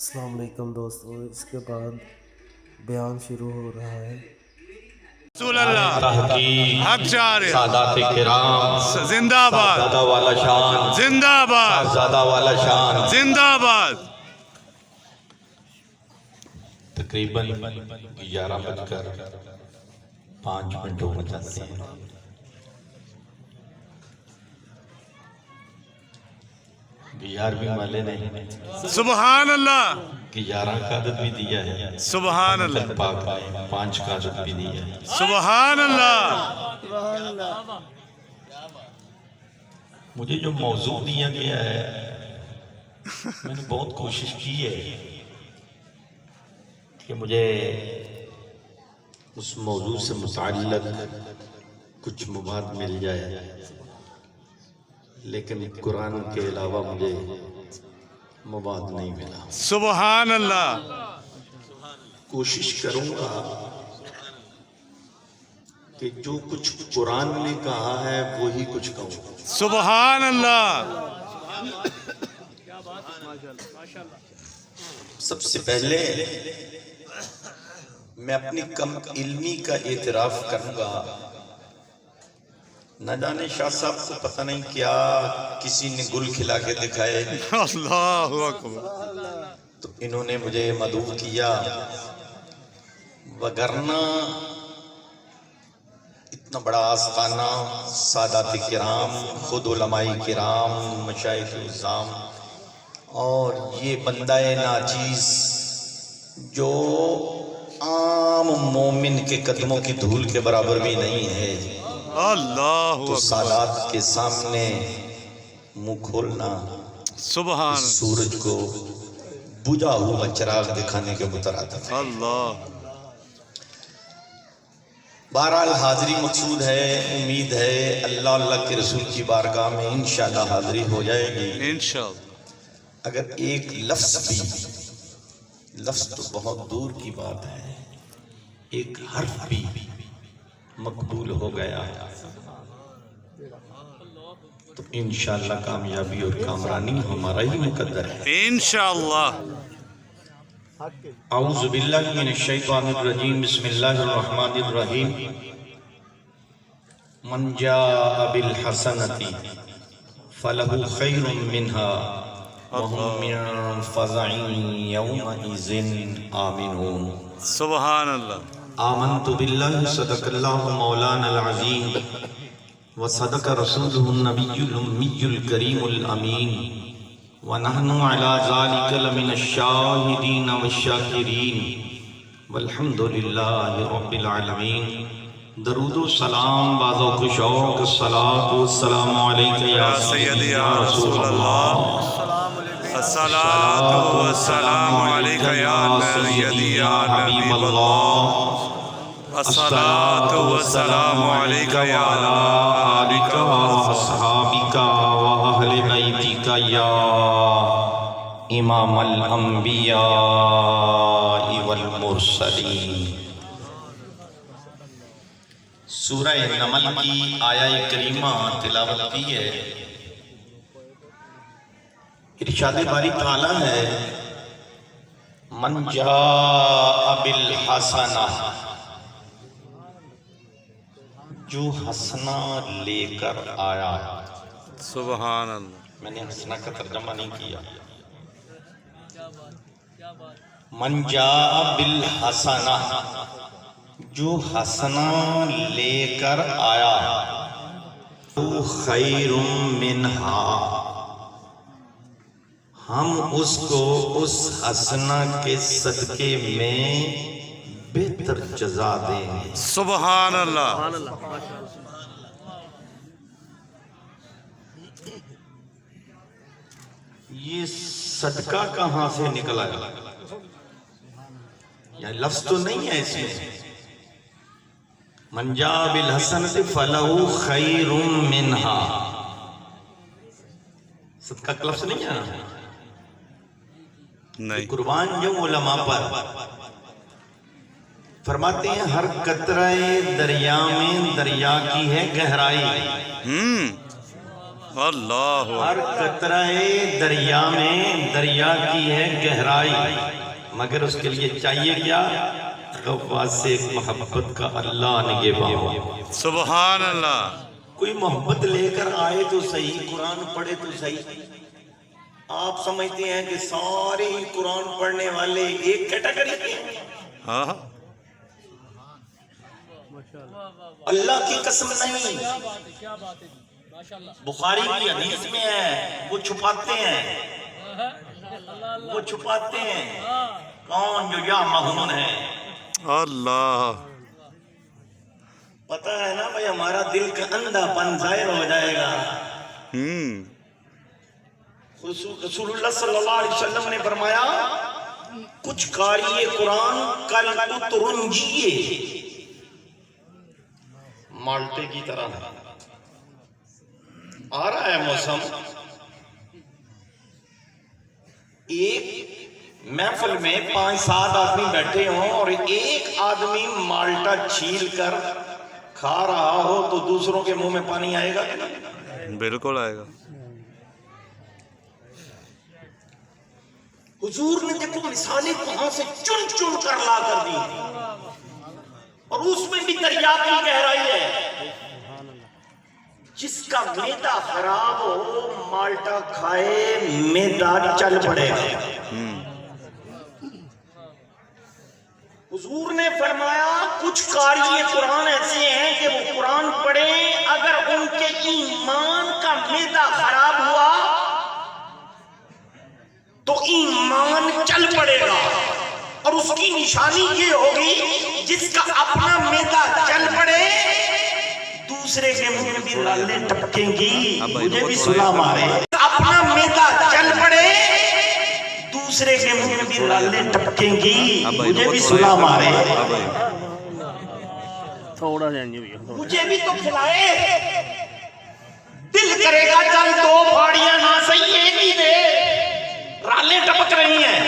السلام علیکم دوستو، اس کے بعد بیان شروع ہو رہا ہے۔ رسول اللہ تحقیق حق شارع سادات کرام زندہ باد زادہ والا شان زندہ باد زادہ والا شان زندہ باد۔ تقریباً 11:05 ہو جاتے ہیں۔ گیارہویں والے نے سبحان اللہ 11 کا عدد بھی دیا ہے، سبحان اللہ پاک نے 5 کا عدد بھی دیا ہے۔ سبحان اللہ۔ مجھے جو موضوع دیا گیا ہے میں نے بہت کوشش کی ہے کہ مجھے اس موضوع سے متعلق کچھ مواد مل جائے، لیکن قرآن کے علاوہ مجھے مواد نہیں ملا۔ سبحان اللہ۔ کوشش کروں گا کہ جو کچھ قرآن نے کہا ہے وہی کچھ کہوں۔ سبحان اللہ۔ سب سے پہلے میں اپنی کم علمی کا اعتراف کروں گا۔ نہ جانے شاہ صاحب کو پتہ نہیں کیا کسی نے گل کھلا کے دکھائے اللہ اکبر۔ تو انہوں نے مجھے مدعو کیا، وگرنہ اتنا بڑا آستانہ سادات کرام، خود علماء کرام، مشائخ اعظام، اور یہ بندہ ناچیز جو عام مومن کے قدموں کی دھول کے برابر بھی نہیں ہے، اللہ تو اکبر۔ سادات کے سامنے منہ کھولنا سبحان اس سورج کو بجھا ہوا چراغ دکھانے کے مترادف ہے۔ اللہ۔ بہرحال حاضری مقصود ہے، امید ہے اللہ اللہ کے رسول کی بارگاہ میں انشاءاللہ حاضری ہو جائے گی۔ انشاءاللہ۔ اگر ایک لفظ بھی، لفظ تو بہت دور کی بات ہے، ایک حرف بھی مقبول ہو گیا تو انشاءاللہ کامیابی اور کامرانی ہمارا ہی مقدر ہے۔ انشاءاللہ۔ اعوذ باللہ من الشیطان الرجیم، بسم اللہ الرحمن الرحیم۔ من جاء بالحسنۃ فلہ خیر منہا وہم من فزع یومئذ آمنون۔ سبحان اللہ۔ آمنت باللہ صدق اللہ مولانا العظیم وصدق رسولہ النبی الامی الکریم الامین ونحن علی ذالک لمن الشاہدین والشاکرین والحمد للہ رب العالمین۔ درود و سلام بازوق شوق الصلاة والسلام علیکہ یا سیدی یا رسول اللہ، الصلاة والسلام علیکہ یا سیدی یا حبیب اللہ، الصلاة والسلام علیکہ یا آلک و اصحابک و اہل بیتک یا امام الانبیاء والمرسلین۔ سورہ نمل کی آیہ کریمہ تلاوت کی ہے۔ ارشاد باری تعالیٰ ہے، من جاء بالحسنہ، جو حسنہ لے کر آیا۔ سبحان اللہ۔ میں نے حسنہ کا ترجمہ نہیں کیا۔ من جاء بالحسنہ، جو حسنہ لے کر آیا، تو خیر منہا، ہم اس کو اس حسنہ کے صدقے میں بہتر جزا دیں گے۔ سبحان اللہ۔ یہ صدقہ کہاں سے نکلا ہے؟ یہ لفظ تو نہیں ہے اس میں۔ من جاء بالحسنۃ فلہ خیر منہا، صدقہ کا لفظ نہیں ہے۔ نہیں۔ قربان جو علماء پر فرماتے ہیں ہر قطرہ دریا میں دریا کی ہے گہرائی، اللہ ہر قطرہ دریا میں دریا کی ہے گہرائی، مگر اس کے لیے چاہیے کیا؟ غواص محبت کا اللہ نگہباں۔ سبحان اللہ۔ کوئی محبت لے کر آئے تو صحیح، قرآن پڑھے تو صحیح۔ آپ سمجھتے ہیں کہ سارے ہی قرآن پڑھنے والے ایک کیٹیگری کے ہیں؟ ہاں اللہ کی قسم نہیں، بخاری کی حدیث میں ہے، وہ چھپاتے ہیں، وہ چھپاتے ہیں۔ کون؟ جو یا مہون ہے۔ اللہ پتہ ہے نا بھائی، ہمارا دل کا اندھا پن ظاہر ہو جائے گا۔ رسول اللہ صلی اللہ علیہ وسلم نے فرمایا کچھ قاری قرآن کل اترنجیے، مالٹے کی طرح۔ آ رہا ہے موسم، ایک محفل میں 5-7 آدمی بیٹھے ہوں اور ایک آدمی مالٹا چھیل کر کھا رہا ہو تو دوسروں کے منہ میں پانی آئے گا کہ نہیں؟ بالکل آئے گا۔ حضور نے دیکھو مثالیں کہاں سے چن چن کر لا کر دی، اور اس میں بھی دریا کی گہرائی ہے۔ جس کا میدا خراب ہو مالٹا کھائے میدا چل پڑے گا۔ حضور نے فرمایا کچھ قاری قرآن ایسے ہیں کہ وہ قرآن پڑھیں، اگر ان کے ایمان کا میدا خراب ہوا تو ایمان چل پڑے گا، اور اس کی نشانی یہ ہوگی جس کا اپنا میدا چل پڑے دوسرے کے منہ میں بھی لالیں ٹپکیں گی، مجھے بھی سلا مارے۔ اپنا میدا چل پڑے دوسرے کے منہ میں بھی لالیں ٹپکیں گی، مجھے بھی سلا مارے۔ مجھے بھی تو کھلائے، دل کرے گا چل 2 پھاڑیاں نہ صحیح ایک ہی دے، رالیں ٹپک رہی ہیں۔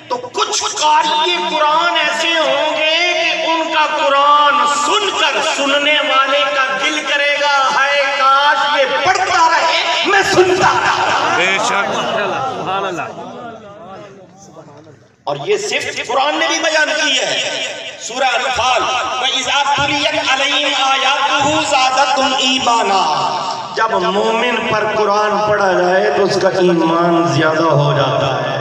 تو کچھ قاری قرآن ایسے ہوں گے کہ ان کا قرآن سن کر سننے والے کا دل کرے گا ہائے کاش یہ پڑھتا رہے میں سنتا رہا۔ بے شک۔ اور یہ صرف قرآن نے بھی بیان کی ہے، سورہ انفال وَإِذَا تُلِيَتْ عَلَيْهِمْ آيَاتُهُ زَادَتْهُمْ ایمانا، جب مومن پر قرآن پڑھا جائے تو اس کا ایمان زیادہ ہو جاتا ہے۔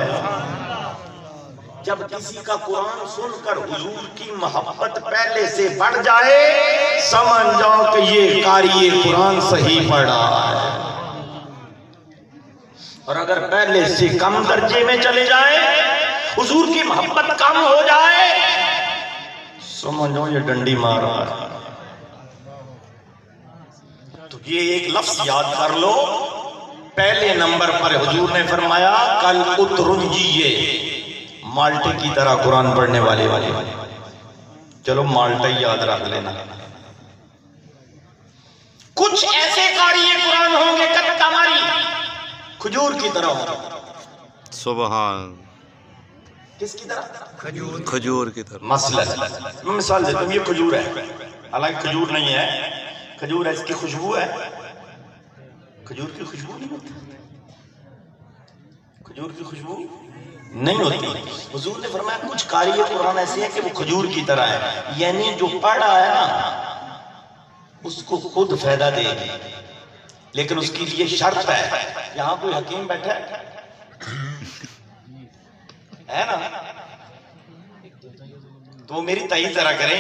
جب کسی کا قرآن سن کر حضور کی محبت پہلے سے بڑھ جائے سمجھ جاؤ کہ یہ قاری قرآن صحیح پڑھ رہا ہے، اور اگر پہلے سے کم درجے میں چلے جائے، حضور کی محبت کم ہو جائے، سمجھو یہ ڈنڈی مار رہا ہے۔ تو یہ ایک لفظ یاد کر لو، پہلے نمبر پر حضور نے فرمایا کل اترنجیے، مالٹے کی طرح قرآن پڑھنے والے۔ چلو مالٹا یاد رکھ لینا۔ کچھ ایسے قاری قرآن ہوں گے کتا ماری، کھجور کی طرح ہوں۔ سبحان۔ کس کی طرح؟ کھجور کی طرح۔ مثلا میں مثال دیتا ہوں، یہ کھجور ہے، حالانکہ کھجور نہیں ہے، کھجور ہے، اس کی خوشبو ہے، کھجور کی خوشبو نہیں ہوتی، کھجور کی خوشبو نہیں ہوتی۔ حضور نے فرمایا کچھ قاری قرآن ایسے ہیں کہ وہ کھجور کی طرح ہے، یعنی جو پڑھ رہا ہے نا اس کو خود فائدہ دے گی، لیکن اس کے لیے شرط ہے۔ یہاں کوئی حکیم بیٹھا ہے نا، تو میری تائید ذرا کریں،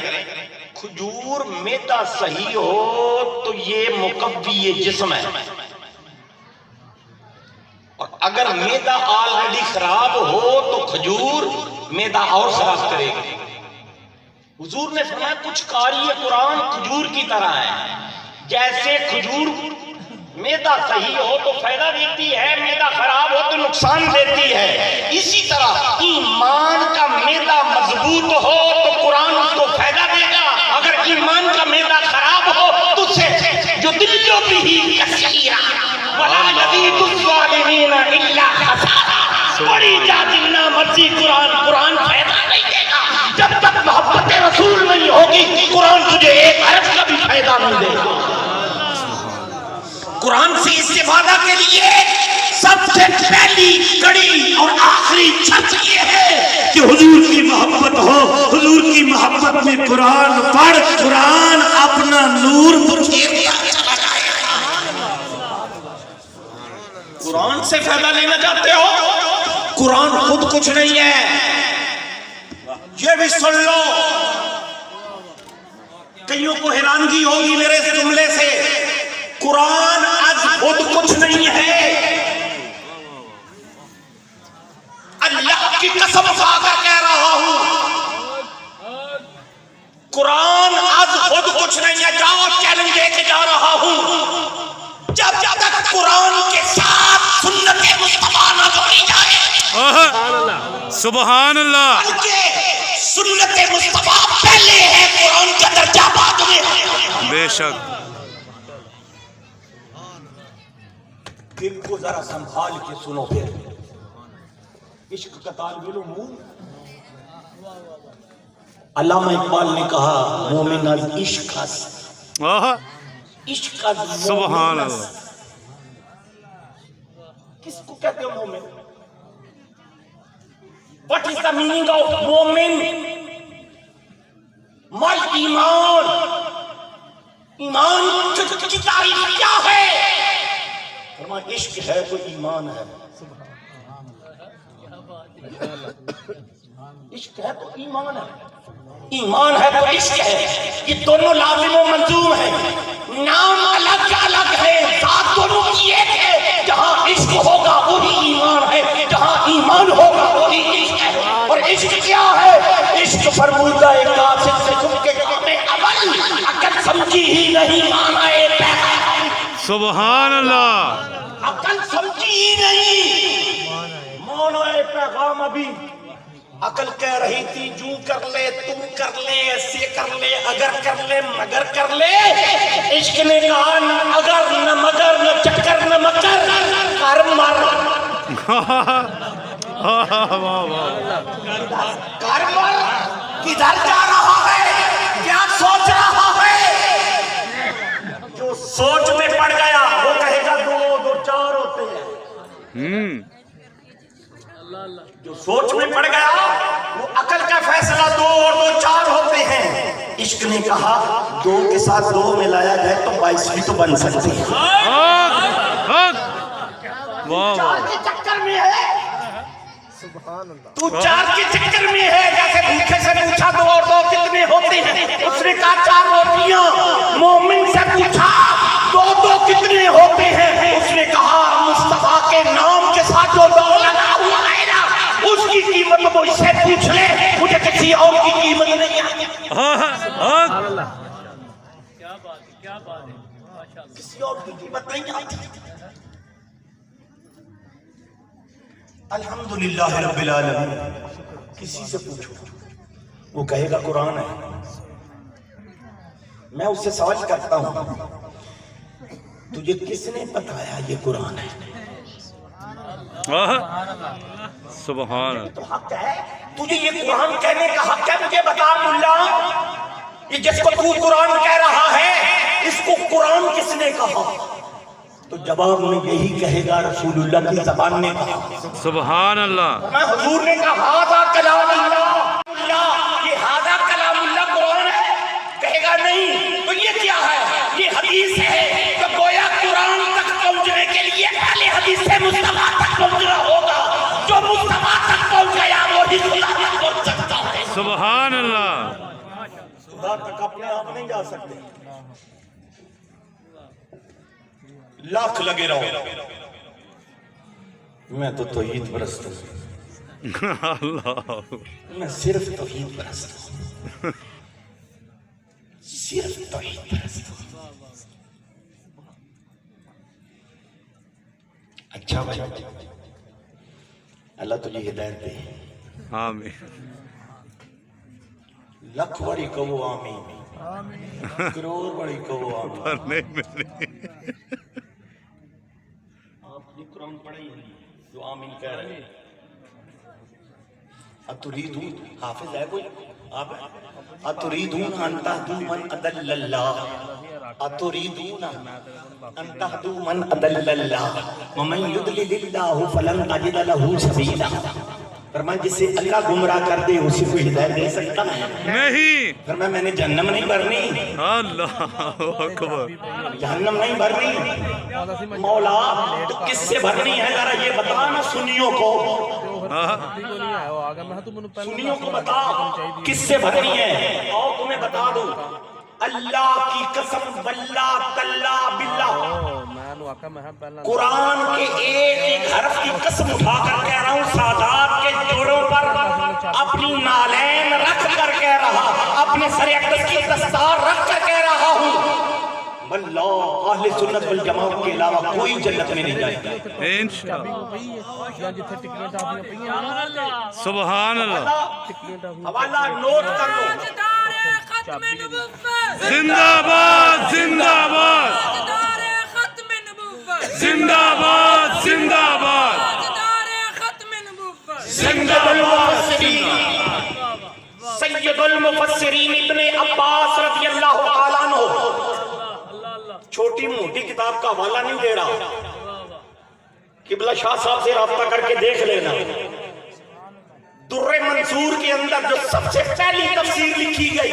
کھجور میدا صحیح ہو تو یہ مقوی جسم ہے، اور اگر میدا آلریڈی خراب ہو تو کھجور میدا اور خراب کرے گی۔ حضور نے فرمایا کچھ قاری قرآن کھجور کی طرح ہے، جیسے کھجور میدا صحیح ہو تو فائدہ دیتی ہے، میدا خراب ہو تو نقصان دیتی ہے، اسی طرح ایمان کا میدا مضبوط ہو تو قرآن اس کو فائدہ دے گا، اگر ایمان کا میدا خراب ہو تو سے جو دلوں بھی کثیرا ولا یزید الظالمین الا خسارا، بڑی جا جتنا مرضی قرآن فائدہ نہیں دے گا، جب تک محبت رسول نہیں ہوگی قرآن تجھے ایک حرف کا بھی فائدہ نہیں دے گا۔ قرآن قرآن سے استفادہ کے لیے سب سے پہلی کڑی اور آخری شرط یہ ہے کہ حضور کی محبت ہو. حضور کی محبت میں قرآن پڑھ, قرآن اپنا نور بکھیرتا چلا جائے گا. قرآن سے فائدہ لینا چاہتے ہو؟ قرآن خود کچھ نہیں ہے, یہ بھی سن لو. کئیوں کو حیرانگی ہوگی میرے اس جملے سے. قرآن آج خود کچھ نہیں ہے. اللہ کی قسم کھا کر کہہ رہا ہوں, قرآن آج خود کچھ نہیں ہے. جاؤ چیلنج دے کے جا رہا ہوں, جب تک قرآن کے ساتھ سنت مصطفیٰ نہ جوڑی جائے, سبحان اللہ, بلکہ سنت مصطفیٰ پہلے ہے, قرآن کا درجہ بعد میں ہے. بے شک. دل کو ذرا سنبھال کے سنو. پھر عشق کا طالب علم ہوں. علامہ اقبال نے کہا مومن از عشق است. عشق از سبحان مومن است. اللہ. کس کو کہتے ہیں مومن؟ What is the meaning of مومن؟ مال ایمان. ایمان کی تعریف کیا ہے؟ فرمایا عشق ہے تو ایمان ہے. عشق ہے تو ایمان ہے, ایمان ہے تو عشق ہے. یہ دونوں لازم و ملزوم ہیں, نام الگ الگ ہے, ذات دونوں کی ایک ہے. جہاں عشق ہوگا وہی ایمان ہے, جہاں ایمان ہوگا وہی عشق ہے. اور عشق کیا ہے؟ عشق فرمودہ قاصد سے چھپ کے کام اول, عقل سمجھی ہی نہیں معنی پیغام. سبحان اللہ. عقل سمجھی ہی نہیں معنی پیغام. ابھی عقل کہہ رہی تھی جو کر لے, تم کر لے, ایسے کر لے, اگر کر لے, مگر کر لے. عشق نے کہا نہ اگر نہ مگر نہ چکر نہ مکر, کر مر. کر مر. کدھر جا رہا ہے, کیا سوچ رہا ہے؟ جو سوچ میں پڑ گیا وہ کہے گا دو دو چار ہوتے ہیں. جو سوچ میں پڑ گیا وہ عقل کا فیصلہ دو اور دو چار ہوتے ہیں. عشق نے کہا دو کے ساتھ دو ملایا جائے تو 22 بھی تو بن سکتی ہے. چار کے چکر میں ہے, تو چار کے چکر میں ہے. جیسے بھوکے سے پوچھا دو اور دو کتنے ہوتے ہیں, اس نے کہا 4 روٹیاں. مومن سے پوچھا دو دو کتنے ہوتے ہیں, اس نے کہا مصطفیٰ کے نام کے ساتھ جو دو لگا ہوا ہے نا, اس کی قیمت وہ اس سے پوچھ لے, مجھے کسی اور کی قیمت نہیں آتی. کسی اور کی قیمت نہیں آتی. الحمدللہ رب العالمین. کسی سے پوچھو وہ کہے گا قرآن ہے. میں اس سے سوال کرتا ہوں تجھے کس نے بتایا یہ قرآن ہے؟ سبحان اللہ. تو حق ہے تجھے یہ قرآن کہنے کا حق ہے. مجھے بتا ملا, یہ جس کو تو قرآن کہہ رہا ہے اس کو قرآن کس نے کہا؟ تو جواب میں یہی کہے گا رسول اللہ کی زبان نے کہا. سبحان اللہ. میں حضور نے کہا ہذا کلام اللہ. یہ ہذا کلام اللہ قرآن ہے. کہے گا نہیں تو یہ کیا ہے؟ یہ حدیث ہے. تو گویا قرآن تک پہنچنے کے لیے پہلے حدیث سے مصطفیٰ تک پہنچنا ہوگا. جو مصطفیٰ تک پہنچ گیا وہی خدا تک پہنچ سکتا ہے. سبحان اللہ. خدا تک اپنے آپ نہیں جا سکتے. لاکھ لگے رہو. میں تو توحید پرست ہوں. میں صرف توحید پرست ہوں. صرف توحید پرست ہوں. اچھا بھائی, اللہ تجھے ہدایت دے. آمین. لکھ بڑی کہو آمین, کروڑ بڑی کہو آمین. آپ یہ قرآن پڑھیں جو آمین کہہ رہے ہیں. اتریدون حافظ ہے کوئی؟ آپ اتریدون ان تہدوا من اضل اللہ. اتریدون ان تهدوا من اضل اللہ ومن یضلل اللہ فلن تجد له سبیلا. فرمایا جسے اللہ گمراہ کر دے اسے کوئی ہدایت دے سکتا ہے نہیں. فرمایا میں نے جہنم نہیں بھرنی, اللہ اکبر. جہنم نہیں بھرنی. مولا تو کس سے بھرنی ہے ذرا یہ بتا نا سنیوں کو, سنیوں کو بتا کس سے بھرنی ہے. اور تمہیں بتا دوں اللہ کی قسم واللہ تاللہ باللہ قرآن کے ایک ایک حرف کی قسم اٹھا کر کہہ رہا ہوں, سادات کے جوڑوں پر اپنی نالین رکھ کر کہہ رہا, اپنے سر اقدس کی دستار رکھ کر کہہ رہا ہوں, واللہ اہل سنت والجماعت کے علاوہ کوئی جنت میں نہیں جائے گا انشاءاللہ. سبحان اللہ. حوالہ نوٹ کر لو. زندہ باد زندہ باد زندہ باد زندہ باد. سید المفسرین ابن عباس رضی اللہ تعالیٰ عنہ چھوٹی موٹی کتاب کا حوالہ نہیں دے رہا, قبلہ شاہ صاحب سے رابطہ کر کے دیکھ لینا. در منصور کے اندر جو سب سے پہلی تفسیر لکھی گئی,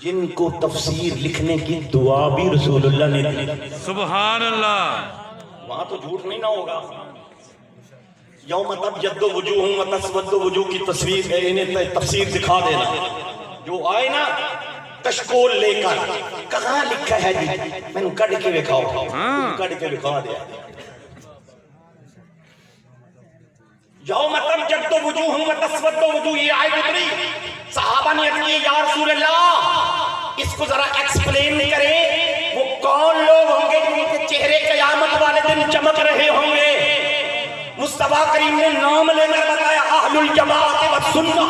جن کو تفسیر لکھنے کی دعا بھی رسول اللہ نے دی. سبحان اللہ. وہاں تو جھوٹ نہیں نہ ہوگا. یوم تبیض وجوہ وتسود وجوہ کی تصویر ہے, انہیں تفسیر دکھا دینا. جو آئے نا کشکول لے کر, کہاں لکھا ہے جی, میں نے کڑ کے دکھاؤ, کڑ کے دکھا دیا. یوم تبیض وجوہ وتسود وجوہ, یہ آیت اتری, صحابہ نے اتنی یا رسول اللہ اس کو ذرا ایکسپلین کریں, وہ کون لوگ ہوں گے جن کے چہرے قیامت والے دن چمک رہے ہوں گے. مصطفیٰ کریم نے نام لے کر بتایا اہل الجماعت والسنہ.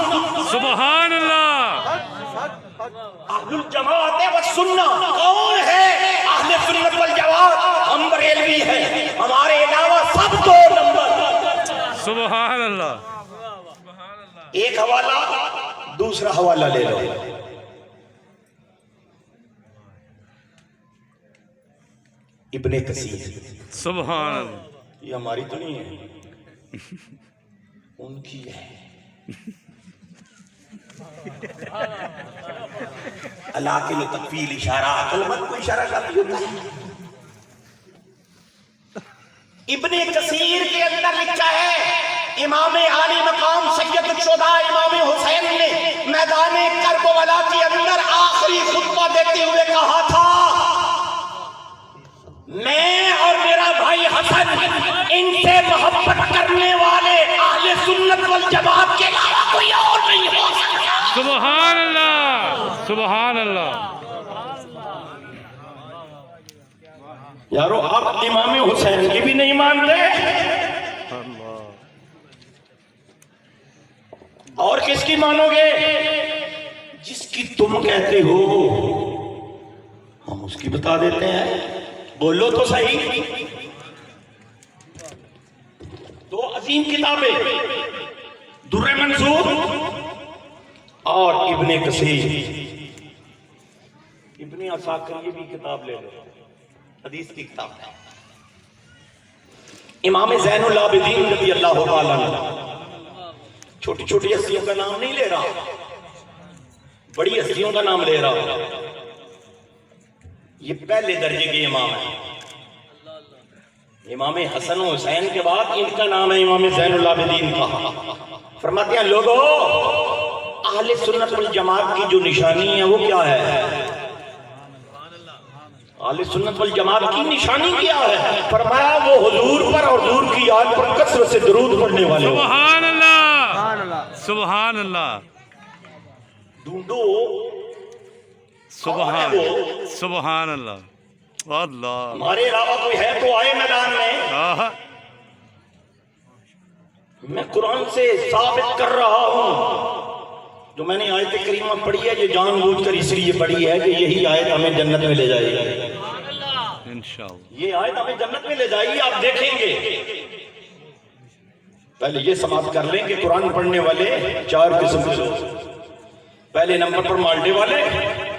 سبحان اللہ. اہل الجماعت والسنہ کون ہے؟ اہل سنت والجماعت. ہم بریلوی ہیں, ہمارے علاوہ سب دو نمبر. سبحان اللہ. ایک حوالہ, دوسرا حوالہ لے لو. ابن کثیر. سبحان اللہ. یہ ہماری تو نہیں ہے, ان کی ہے. علاقل و تکفیل اشارہ, عقل مت کو اشارہ کرتی ہوتا ہے. ابن کثیر کے اندر لکھا ہے امام عالی مقام سید الشہداء امام حسین نے میدان کربلا کے اندر آخری خطبہ دیتے ہوئے کہا تھا, میں اور میرا بھائی حسن ان سے محبت کرنے والے اہل سنت والجماعت کے علاوہ کوئی اور نہیں ہو سکتا. سبحان اللہ. سبحان اللہ. یارو آپ امام حسین کی بھی نہیں مانتے, اور کس کی مانو گے؟ جس کی تم کہتے ہو ہم اس کی بتا دیتے ہیں. بولو تو صحیح. دو عظیم کتابیں, در منصور اور ابن کثیر. ابن عساکر, یہ بھی کتاب لے لو, حدیث کی کتاب ہے. امام زین العابدین رضی اللہ تعالیٰ عنہ, چھوٹی چھوٹی ہستیوں کا نام نہیں لے رہا, بڑی ہستیوں کا نام لے رہا. یہ پہلے درجے کے امام ہیں. امام حسن و حسین کے بعد ان کا نام ہے امام زین العابدین کا. فرماتے ہیں لوگوں, اہل سنت والجماعت کی جو نشانی ہے وہ کیا ہے؟ اہل سنت والجماعت کی نشانی کیا ہے؟ فرمایا وہ حضور پر اور حضور کی آل پر کثرت سے درود پڑھنے والے. سبحان اللہ. سبحان اللہ. ڈھونڈو سبحان اللہ. اللہ, ہمارے علاوہ کوئی ہے تو آئے میدان میں. میں قرآن سے ثابت کر رہا ہوں, جو میں نے آیت کریمہ پڑھی ہے یہ جان بوجھ کر اس لیے پڑھی ہے کہ یہی آیت ہمیں جنت میں لے جائے گی انشاءاللہ. یہ آیت ہمیں جنت میں لے جائے گی, آپ دیکھیں گے. پہلے یہ سماعت کر لیں کہ قرآن پڑھنے والے 4 قسم کے لوگ. پہلے نمبر پر مالٹے والے,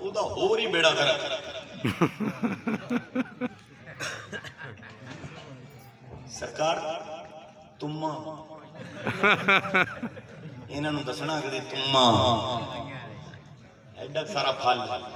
ਉਹਦਾ ਹੋਰ ਹੀ ਬੇੜਾ ਕਰ। ਸਰਕਾਰ ਤੁਮਾ ਇਹਨਾਂ ਨੂੰ ਦੱਸਣਾ ਕਿ ਤੁਮਾ ਐਡਾ ਸਾਰਾ ਫਲ।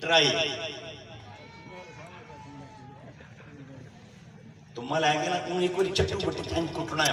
ਟਰਾਈ ਤੁਮਾ ਲੈ ਕੇ ਨਾ ਤੂੰ ਇੱਕ ਵਾਰੀ ਚੱਟੂ ਬੱਟੂ ਐਂ ਕੁੱਟਣਾ ਹੈ,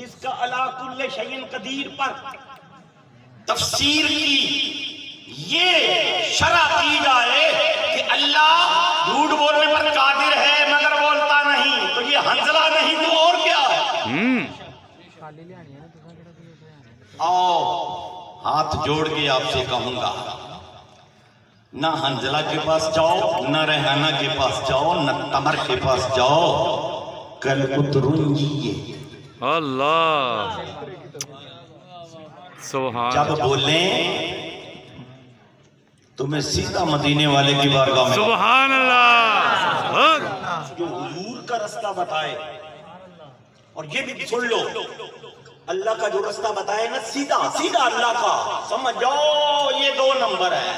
جس کا علی کل شیء قدیر پر تفسیر کی یہ شرح کی جائے کہ اللہ جھوٹ بولنے پر قادر ہے مگر بولتا نہیں، تو یہ حنظلہ نہیں تو اور کیا ہے؟ آؤ ہاتھ جوڑ کے آپ سے کہوں گا، نہ حنظلہ کے پاس جاؤ، نہ ریحانہ کے پاس جاؤ، نہ تمر کے پاس جاؤ، کل اتروں گی اللہ سبحان جب بولیں تمہیں سیدھا مدینے والے کی بارگاہ میں سبحان اللہ، جو حضور کا رستہ بتائے، اور یہ بھی سن لو اللہ کا جو رستہ بتائے نا سیدھا سیدھا اللہ کا، سمجھ جاؤ یہ 2 نمبر ہے،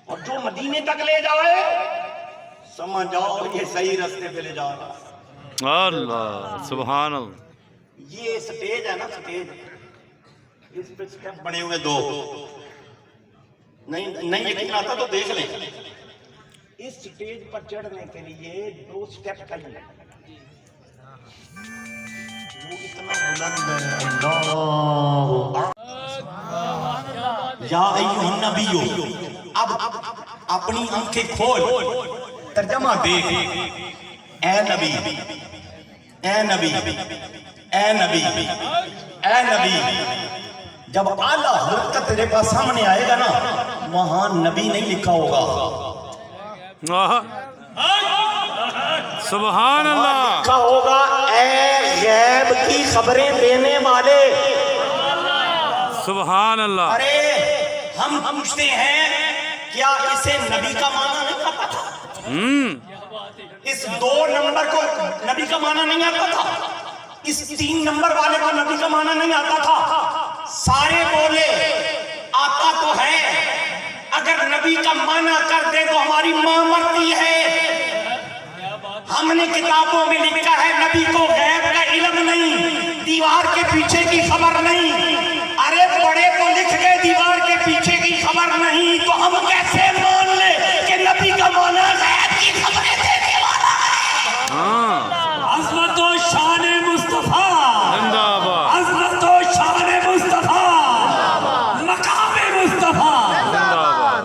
اور جو مدینے تک لے جائے سمجھ جاؤ یہ صحیح رستے پہ لے جا رہا۔ اللہ سبحان اللہ، یہ سٹیج ہے نا، سٹیج اس پہ سٹیپ بنے ہوئے 2، نہیں یقین آتا تو دیکھ لیں، اس سٹیج پر چڑھنے کے لیے 2 سٹیپ چاہیے، وہ اتنا بلند ہے، اللہ یا ایھا النبیو، اب اپنی آنکھیں کھول، ترجمہ دیکھ، اے نبی اے نبی اے نبی اے نبی، جب اعلیٰ حضرت کا تیرے پاس سامنے آئے گا نا وہاں نبی نہیں لکھا ہوگا، سبحان اللہ، لکھا ہوگا اے غیب کی خبریں دینے والے۔ سبحان اللہ، ارے ہم پوچھتے ہیں کیا اسے نبی کا معنی نہیں آتا تھا؟ اس 2 نمبر کو نبی کا معنی نہیں آتا تھا؟ اس 3 نمبر والے کو نبی کا معنی نہیں آتا تھا؟ سارے بولے آتا تو ہے، اگر نبی کا معنی کر دے تو ہماری ماں مرتی ہے۔ ہم نے کتابوں میں لکھا ہے نبی کو غیب کا علم نہیں، دیوار کے پیچھے کی خبر نہیں۔ ارے بڑے تو لکھ گئے دیوار کے پیچھے کی خبر نہیں، تو ہم کیسے مان لیں کہ نبی کا معنی غیب کی خبریں دینے والا ہے؟ عظمت و شان مصطفیٰ، زندہ باد، عظمت و شان مصطفیٰ، مقام مصطفیٰ، زندہ باد،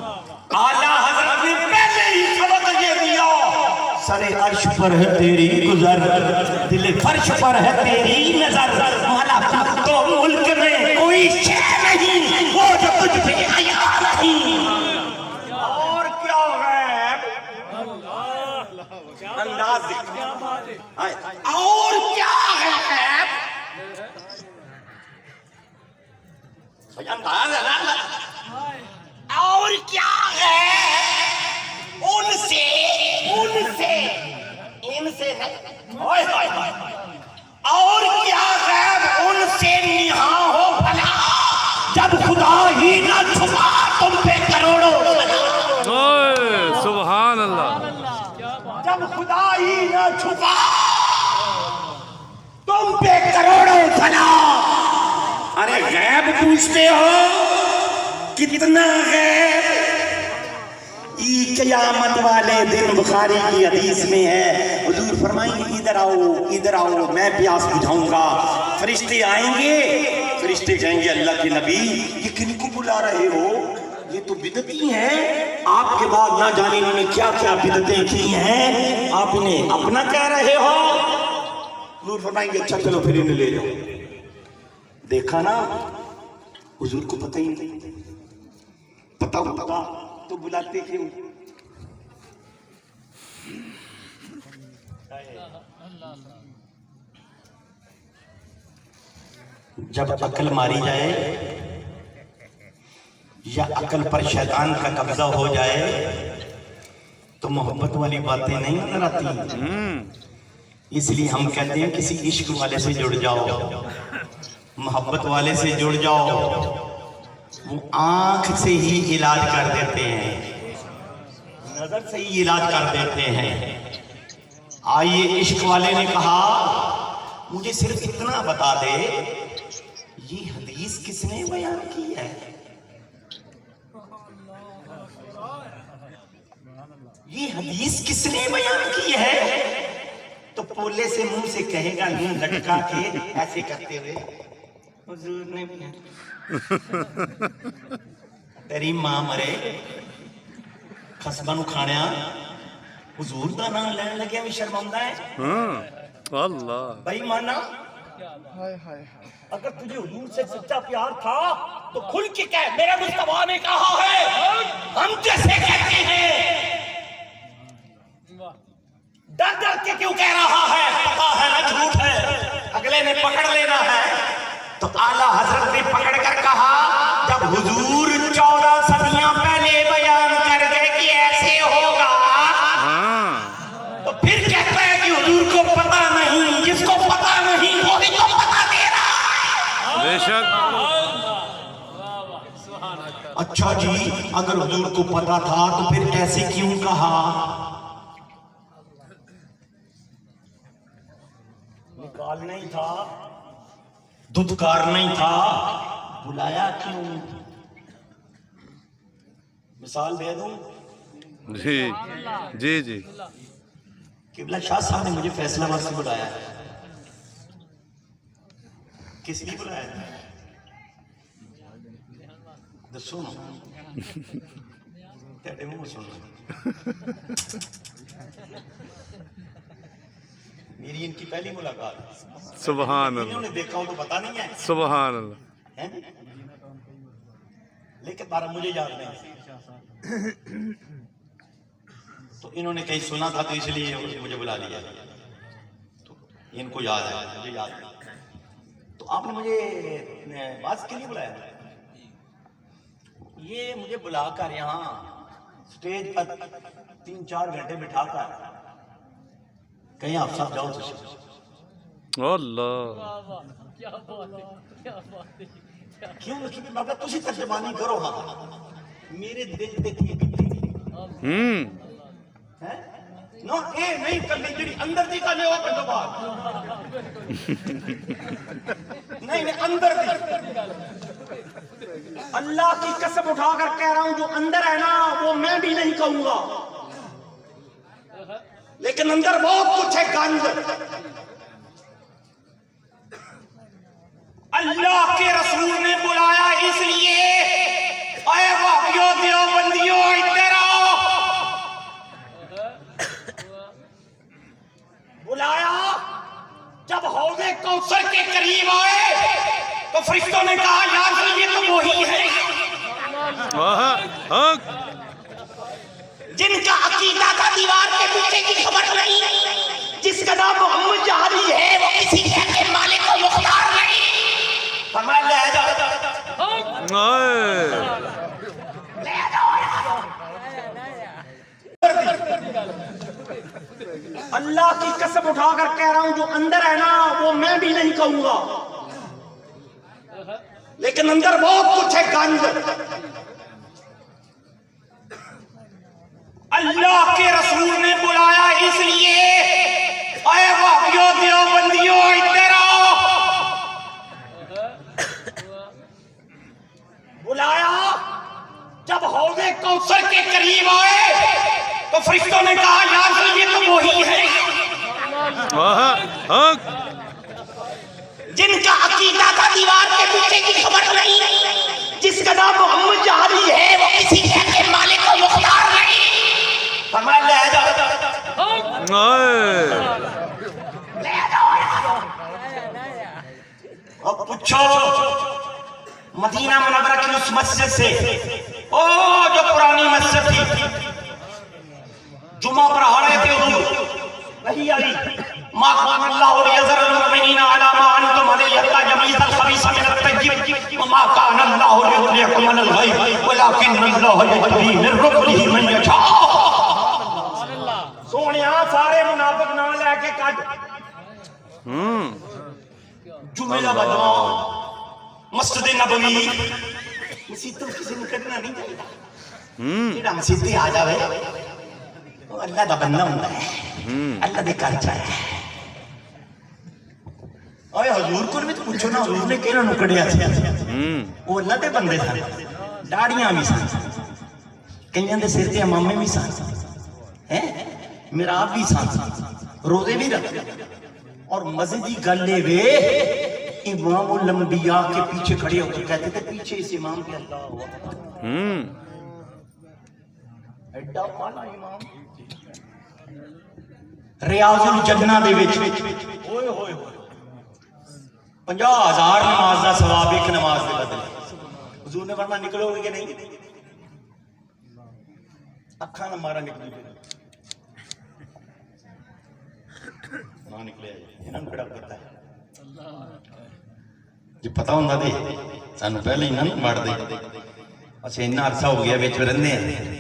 اعلیٰ حضرت نے پہلے ہی سبق یہ دیا، سر عرش پر ہے تیری گزر، دل فرش پر ہے تیری نظر، ملکوت و ملک میں کوئی شے نہیں وہ جو تجھ پہ حیا نہیں۔ اور کیا غیب انداز اور کیا غیب انداز اور کیا غیب ان سے ان سے نہیں، اور کیا غیب ان سے نہاں ہو بھلا، جب خدا ہی نہ چھپا تم پہ کروڑوں بھلا، سبحان اللہ، جب خدا ہی نہ چھپا تم پہ کروڑوں بھلا۔ ارے غیب پوچھتے ہو، کتنا غیب؟ قیامت والے دن بخاری کی حدیث میں ہے، حضور فرمائیں گے ادھر آؤ میں پیاس بجھاؤں گا، فرشتے آئیں گے، فرشتے کہیں گے اللہ کے نبی یہ کن کو بلا رہے ہو؟ یہ تو بدعتی ہیں، آپ کے بعد نہ جانے انہوں نے کیا کیا بدعتیں کی ہیں، آپ انہیں اپنا کہہ رہے ہو؟ حضور فرمائیں گے اچھا چلو پھر انہیں لے جاؤ۔ دیکھا نا حضور کو پتہ ہی نہیں، پتہ ہوتا تو بلاتے کیوں؟ جب عقل ماری جائے یا عقل پر شیطان کا قبضہ ہو جائے تو محبت والی باتیں نہیں نظر آتی، اس لیے ہم کہتے ہیں کسی عشق والے سے جڑ جاؤ، محبت والے سے جڑ جاؤ، وہ آنکھ سے ہی علاج کر دیتے ہیں، نظر سے ہی علاج کر دیتے ہیں۔ آئیے عشق والے نے کہا مجھے صرف اتنا بتا دے یہ حدیث کس نے بیان کی ہے؟ یہ حدیث کس نے بیان کی ہے؟ تو پولے سے منہ سے کہے گا منہ لٹکا کے ایسے کرتے ہوئے حضور نے تیری ماں مرے خصبہ نو کھانیا حضور دا نام لین لگیا بھی شرمندہ ہے اللہ بھائی مانا اگر تجھے حضور سے سچا پیار تھا تو کھل کے کہہ میرے مصطفیٰ نے کہا ہے ہم جیسے کہتے ہیں ڈر ڈر کے کیوں کہہ رہا ہے پتا ہے نہ جھوٹ ہے اگلے نے پکڑ لینا ہے تو اعلیٰ حضرت نے پکڑ کر کہا جب حضور 14 صدیاں پہلے بیان کر گئے کہ ایسے ہوگا تو پھر کہتا ہے کہ حضور کو پتا نہیں جس کو پتا نہیں وہی تو پتا دے رہا ہے بے شک اچھا جی اگر حضور کو پتا تھا تو پھر ایسے کیوں کہا نکال نہیں تھا دھتکار نہیں تھا بلایا کیوں مثال دے دوں جی جی جی قبلہ شاہ صاحب نے مجھے فیصلہ آباد سے بلایا ہے کس لیے بلایا ہے دسو نا تیرے منہ سن میری ان کی پہلی ملاقات سبحان انہوں اللہ نے دیکھا ہوں تو پتا نہیں ہے سبحان اللہ لیکن بارہ مجھے یاد نہیں تو انہوں نے کہیں سنا تھا تو اس لیے مجھے بلا لیا تو ان کو یاد ہے مجھے یاد نہیں تو آپ نے مجھے بات کے لیے بلایا یہ مجھے بلا کر یہاں سٹیج پر 3-4 گھنٹے بٹھا کر کہیں آپ صاحب جاؤ تو اللہ کیوں مگر تسی ترجمانی کرو ہاں میرے دل تے کی نو اے نہیں کرنی جڑی اندر دی کنے ہو کنڈو بات نہیں اندر دی اللہ کی قسم اٹھا کر کہہ رہا ہوں جو اندر ہے نا وہ میں بھی نہیں کہوں گا لیکن اندر بہت کچھ ہے گند اللہ کے رسول نے بلایا اس لیے اے وہابیوں دیوبندیوں ادھر آؤ بلایا جب حوض کوثر کے قریب آئے تو فرشتوں نے کہا یا رسول یہ تو وہی ہے جن کا عقیدہ تھا دیوار کے پیچھے کی خبر نہیں جس کا نام محمد جہادی ہے وہ کسی شہر کے مالک و مختار نہیں فرمایا لے جاؤ اللہ کی قسم اٹھا کر کہہ رہا ہوں جو اندر ہے نا وہ میں بھی نہیں کہوں گا لیکن اندر بہت کچھ ہے گند اللہ کے رسول نے بلایا اس لیے اے وہابیوں دیوبندیوں ادھر آؤ بلایا جب حوض کوثر کے قریب آئے تو فرشتوں نے کہا یا رسول یہ تو وہی ہے جن کا عقیدہ تھا دیوار کے پیچھے کی خبر نہیں جس کا نام محمد جہادی ہے وہ کسی شہر کے مالک و مختار نہیں فرمایا لے جاؤ اب پوچھو مدینہ منورہ کی اس مسجد سے او جو پرانی مسجد تھی جمعہ پر آ رہے تھے حضور وہی آئی ما کان اللہ لیذر المؤمنین علی ما انتم علیہ حتی یمیز الخبیث من الطیب وما کان اللہ لیطلعکم علی الغیب ولکن اللہ یجتبی من رسلہ من یشاء سونیا سارے منافق نہ لے کے کٹ جمعہ کا بجوان مسجد نبوی مسجد تو کسی نے کرنا نہیں چاہیے جڑا مسجد آ جاوے وہ اللہ دا بندہ ہوندا ہے اللہ دے گھر جائے اوے حضور کو بھی تو پوچھو نا حضور نے کہنا نکڑیا سی وہ اللہ دے بندے سن داڑیاں بھی سن کئیاں دے سر تے امامے بھی سن ہیں محراب بھی سن روزے بھی رکھتے اور مزے دی گل یہ وے امام الانبیاء کے پیچھے کھڑے ہو کر کہتے تھے پیچھے اس امام کے اللہ ہوا ایڈا والا امام ریاض الجنہ دے وچ اوئے ہوئے 50,000 نماز دا ثواب ایک نماز دے بدلے حضور نے فرمایا نکلو گے کہ نہیں اکھاں نہ مارا نکلو گے نہ نکلے انہاں کڑا پتہ ہے جی پتہ ہوندا تے سانو پہلے انہاں نوں مار دے اچھا اتنا عرصہ ہو گیا وچ رہندے ہیں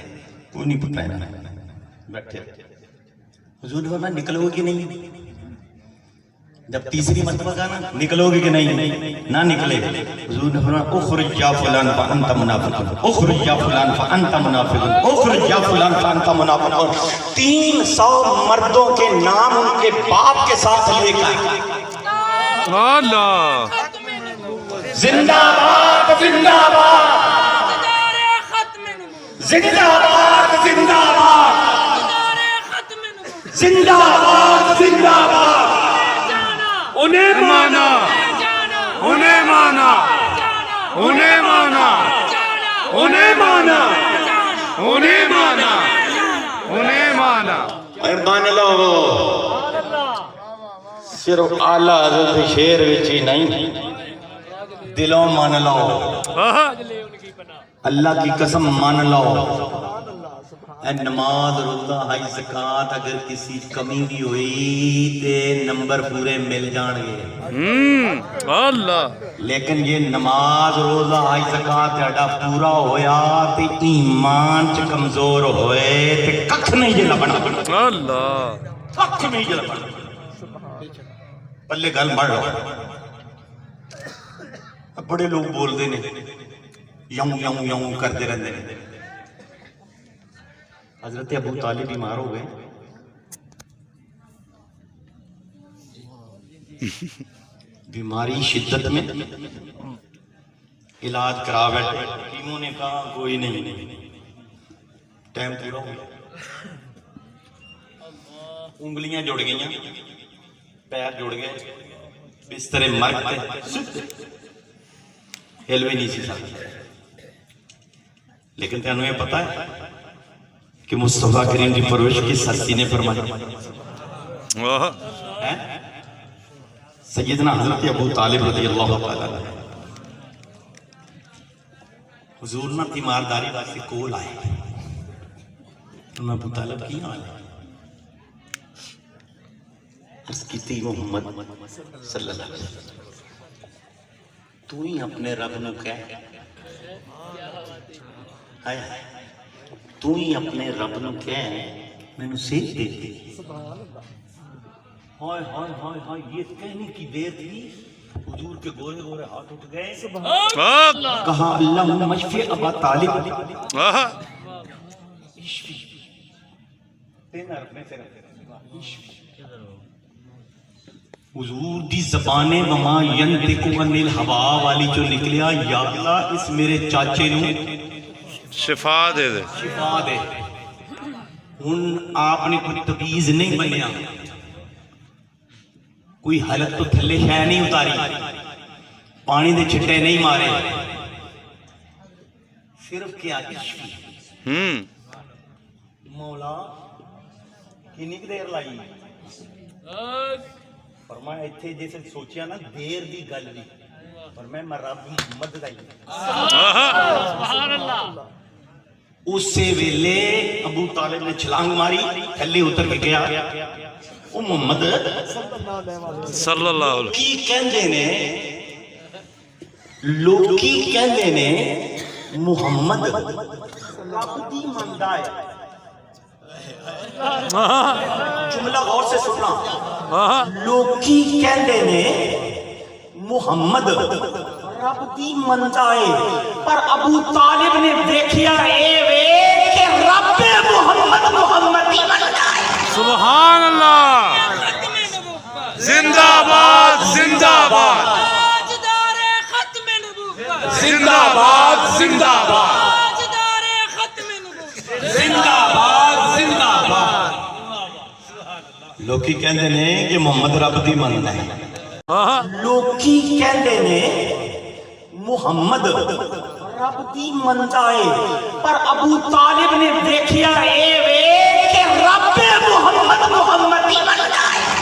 کوئی نہیں پتہ ہے بیٹھے حضور نے فرمایا نکلو گے کہ نہیں جب تیسری مرتبہ کہا نا نکلو گے کہ نہیں نہ نکلے حضور نے فرمایا اخرج یا فلان فانت منافق اخرج یا فلان فانت منافق اخرج یا فلان فانت منافق 300 مردوں کے نام ان کے باپ کے ساتھ لے کر اللہ زندہ باد زندہ باد زندہ باد زندہ باد زندہ باد زندہ باد انہیں مانا انہیں مانا انہیں مانا انہیں مانا انہیں مانا انہیں مانا مان لو صرف اعلیٰ حضرت شیر وچ ہی نہیں دلوں مان لو اللہ کی قسم مان لو اے نماز روزہ حج زکات اگر کسی کمی بھی ہوئی تے نمبر پورے مل جان گے اللہ لیکن یہ نماز روزہ حج زکات تہاڈا پورا ہویا تے ایمان چ کمزور ہوئے تے ککھ نہیں جے لبنا اللہ ککھ نہیں جے لبنا پلے گل مڑ لو بڑے لوگ بول دے نے یوں یوں یوں کرتے رہتے ہیں حضرت ابو طالب بیمار ہو گئے بیماری شدت میں علاج کرا بیٹھے حکیموں نے کہا کوئی نہیں ٹائم پورا ہو گیا انگلیاں جڑ گئیں پیر جڑ گئے بستر مرگ تے ہل بھی نہیں سی سکتا لیکن تینوں یہ پتا ہے کہ مصطفیٰ کریم کی پرورش کس ہستی نے فرمائی سیدنا حضرت ابو طالب رضی اللہ تعالیٰ حضور نہ تیمارداری واسطے کول آئے میں ابو طالب کی حال ہے عرض کیتی محمد صلی اللہ علیہ وسلم تو ہی اپنے رب نو کہہ تو ہی اپنے رب نو کہہ میں نے سیکھ دیتی ہائے ہائے ہائے ہائے یہ کہنے کی دیر تھی حضور کے گورے گورے ہاتھ اٹھ گئے کہا اللہ مشفی ابا طالب حضور دی زبان وما ینطق عن الہوا والی جو نکلیا یا اللہ اس میرے چاچے نو شفا دے دے شفا دے ہن آپ نے کوئی تبیز نہیں بنیا کوئی حالت تو تھلے شے نہیں اتاری پانی دے چھٹے نہیں مارے صرف کیا عشق مولا کتنی دیر لائی فرمایا ایتھے جیسے سوچیا نا دیر دی گل دی فرمایا میں رب محمد دا سبحان اللہ اسی ویلے ابو طالب نے چھلانگ ماری تھلے اتر کے گیا او محمد صلی اللہ علیہ کی کہندے نے لوگ کی کہندے نے محمد رب دی مندا ہے جملہ غور سے سننا لوکی کہندے نے محمد رب دی مندا ہے پر ابو طالب نے دیکھیا اے وے کہ رب محمد محمد دی مندا ہے سبحان اللہ زندہ باد زندہ باد تاجدار ختم نبوت زندہ باد زندہ باد تاجدار ختم نبوت زندہ باد زندہ باد ਲੋਕੀ ਕਹਿੰਦੇ ਨੇ ਕਿ ਮੁਹੰਮਦ ਰੱਬ ਦੀ ਮੰਨਦਾ ਹੈ। ਲੋਕੀ ਕਹਿੰਦੇ ਨੇ ਮੁਹੰਮਦ ਰੱਬ ਦੀ ਮੰਨਦਾ ਏ, ਪਰ ਅਬੂ ਤਾਲਿਬ ਨੇ ਦੇਖਿਆ ਇਹ ਵੇ ਕਿ ਰੱਬ ਮੁਹੰਮਦ ਦੀ ਮੰਨਦਾ ਏ।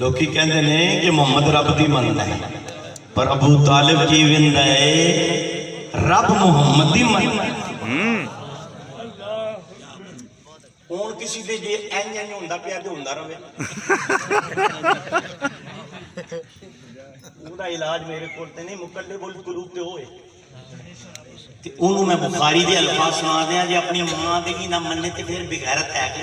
ਲੋਕੀ ਕਹਿੰਦੇ ਨੇ ਕਿ ਮੁਹੰਮਦ ਰੱਬ ਦੀ ਮੰਨਦਾ ਹੈ, ਪਰ ਅਬੂ ਤਾਲਿਬ ਕੀ ਕਹਿੰਦਾ ਹੈ ਰੱਬ ਮੁਹੰਮਦ ਦੀ ਮੰਨਦਾ ਹੈ। ਹੁਣ ਕਿਸੇ ਦੇ ਜੇ ਇੰਜ ਹੁੰਦਾ ਪਿਆ ਤੇ ਹੁੰਦਾ ਰਵੇ। ਉਹਦਾ ਇਲਾਜ ਮੇਰੇ ਕੋਲ ਤੇ ਨਹੀਂ, ਮੁਕੱਲਬੁਲ ਕੁਲੂਬ ਤੇ ਹੋਏ ਤੇ ਉਹਨੂੰ ਮੈਂ ਬੁਖਾਰੀ ਦੇ ਅਲਫਾਜ਼ ਸੁਣਾ ਦਿਆਂ, ਜੇ ਆਪਣੀ ਮਾਂ ਦੇ ਵੀ ਨਾ ਮੰਨੇ ਤੇ ਫਿਰ ਬੇਗੈਰਤ ਹੈ ਕਿ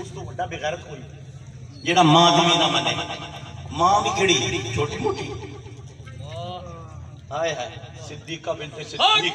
ਉਸ ਤੋਂ ਵੱਡਾ ਬੇਗੈਰਤ ਕੋਈ ਜਿਹੜਾ ਮਾਂ ਦੀ ਵੀ ਨਾ ਮੰਨੇ। ਮਾਂ ਵੀ ਕਿਹੜੀ ਛੋਟੀ ਮੋਟੀ, ਹਾਏ ਹਾਏ ਸਿੱਦੀਕਾ ਬਿਨਤ ਸਿੱਦੀਕ,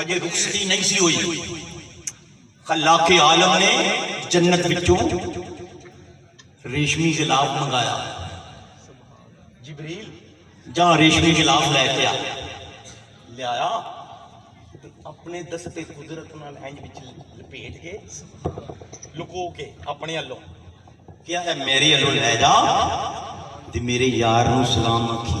ਅਜੇ ਰੁਖਸਤੀ ਨਹੀਂ ਸੀ ਹੋਈ, ਖਲਾਕੇ ਆਲਮ ਨੇ ਜੰਨਤ ਵਿੱਚੋਂ ਰੇਸ਼ਮੀ ਗਿਲਾਫ ਮੰਗਾਇਆ। ਜਿਬਰੀਲ ਜਾ ਰੇਸ਼ਮੀ ਗਿਲਾਫ ਲੈ ਕੇ ਆ, ਲਿਆਇਆ ਤੇ ਆਪਣੇ ਦਸਤੇ ਕੁਦਰਤ ਨਾਲ ਇੰਜ ਵਿੱਚ ਲਪੇਟ ਕੇ ਲੁਕੋ ਕੇ ਆਪਣੇ ਵੱਲੋਂ ਕਿਹਾ ਹੈ ਮੇਰੇ ਵੱਲੋਂ ਲੈ ਜਾ ਤੇ ਮੇਰੇ ਯਾਰ ਨੂੰ ਸਲਾਮ ਆਖੀ।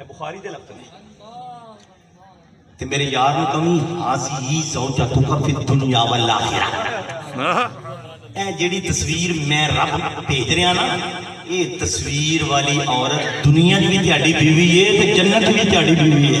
ਇਹ ਬੁਖਾਰੀ ਦੇ ਲਫ਼ਜ਼ ਨੇ। ਤੇ ਮੇਰੇ ਯਾਰ ਨੂੰ ਕਵੀ ਹਾਜ਼ੀ ਜ਼ੌਜਤੁਕਾ ਫਿ ਦੁਨਿਆ ਵਲ ਆਖਿਰਾ। ਇਹ ਜਿਹੜੀ ਤਸਵੀਰ ਮੈਂ ਰੱਬ ਭੇਜ ਰਿਹਾ ਨਾ, ਇਹ ਤਸਵੀਰ ਵਾਲੀ ਔਰਤ ਦੁਨੀਆ 'ਚ ਵੀ ਤੁਹਾਡੀ ਬੀਵੀ ਹੈ ਤੇ ਜੰਨਤ 'ਚ ਵੀ ਤੁਹਾਡੀ ਬੀਵੀ ਹੈ।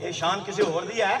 ਇਹ ਸ਼ਾਨ ਕਿਸੇ ਹੋਰ ਦੀ ਹੈ?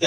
ਤੇ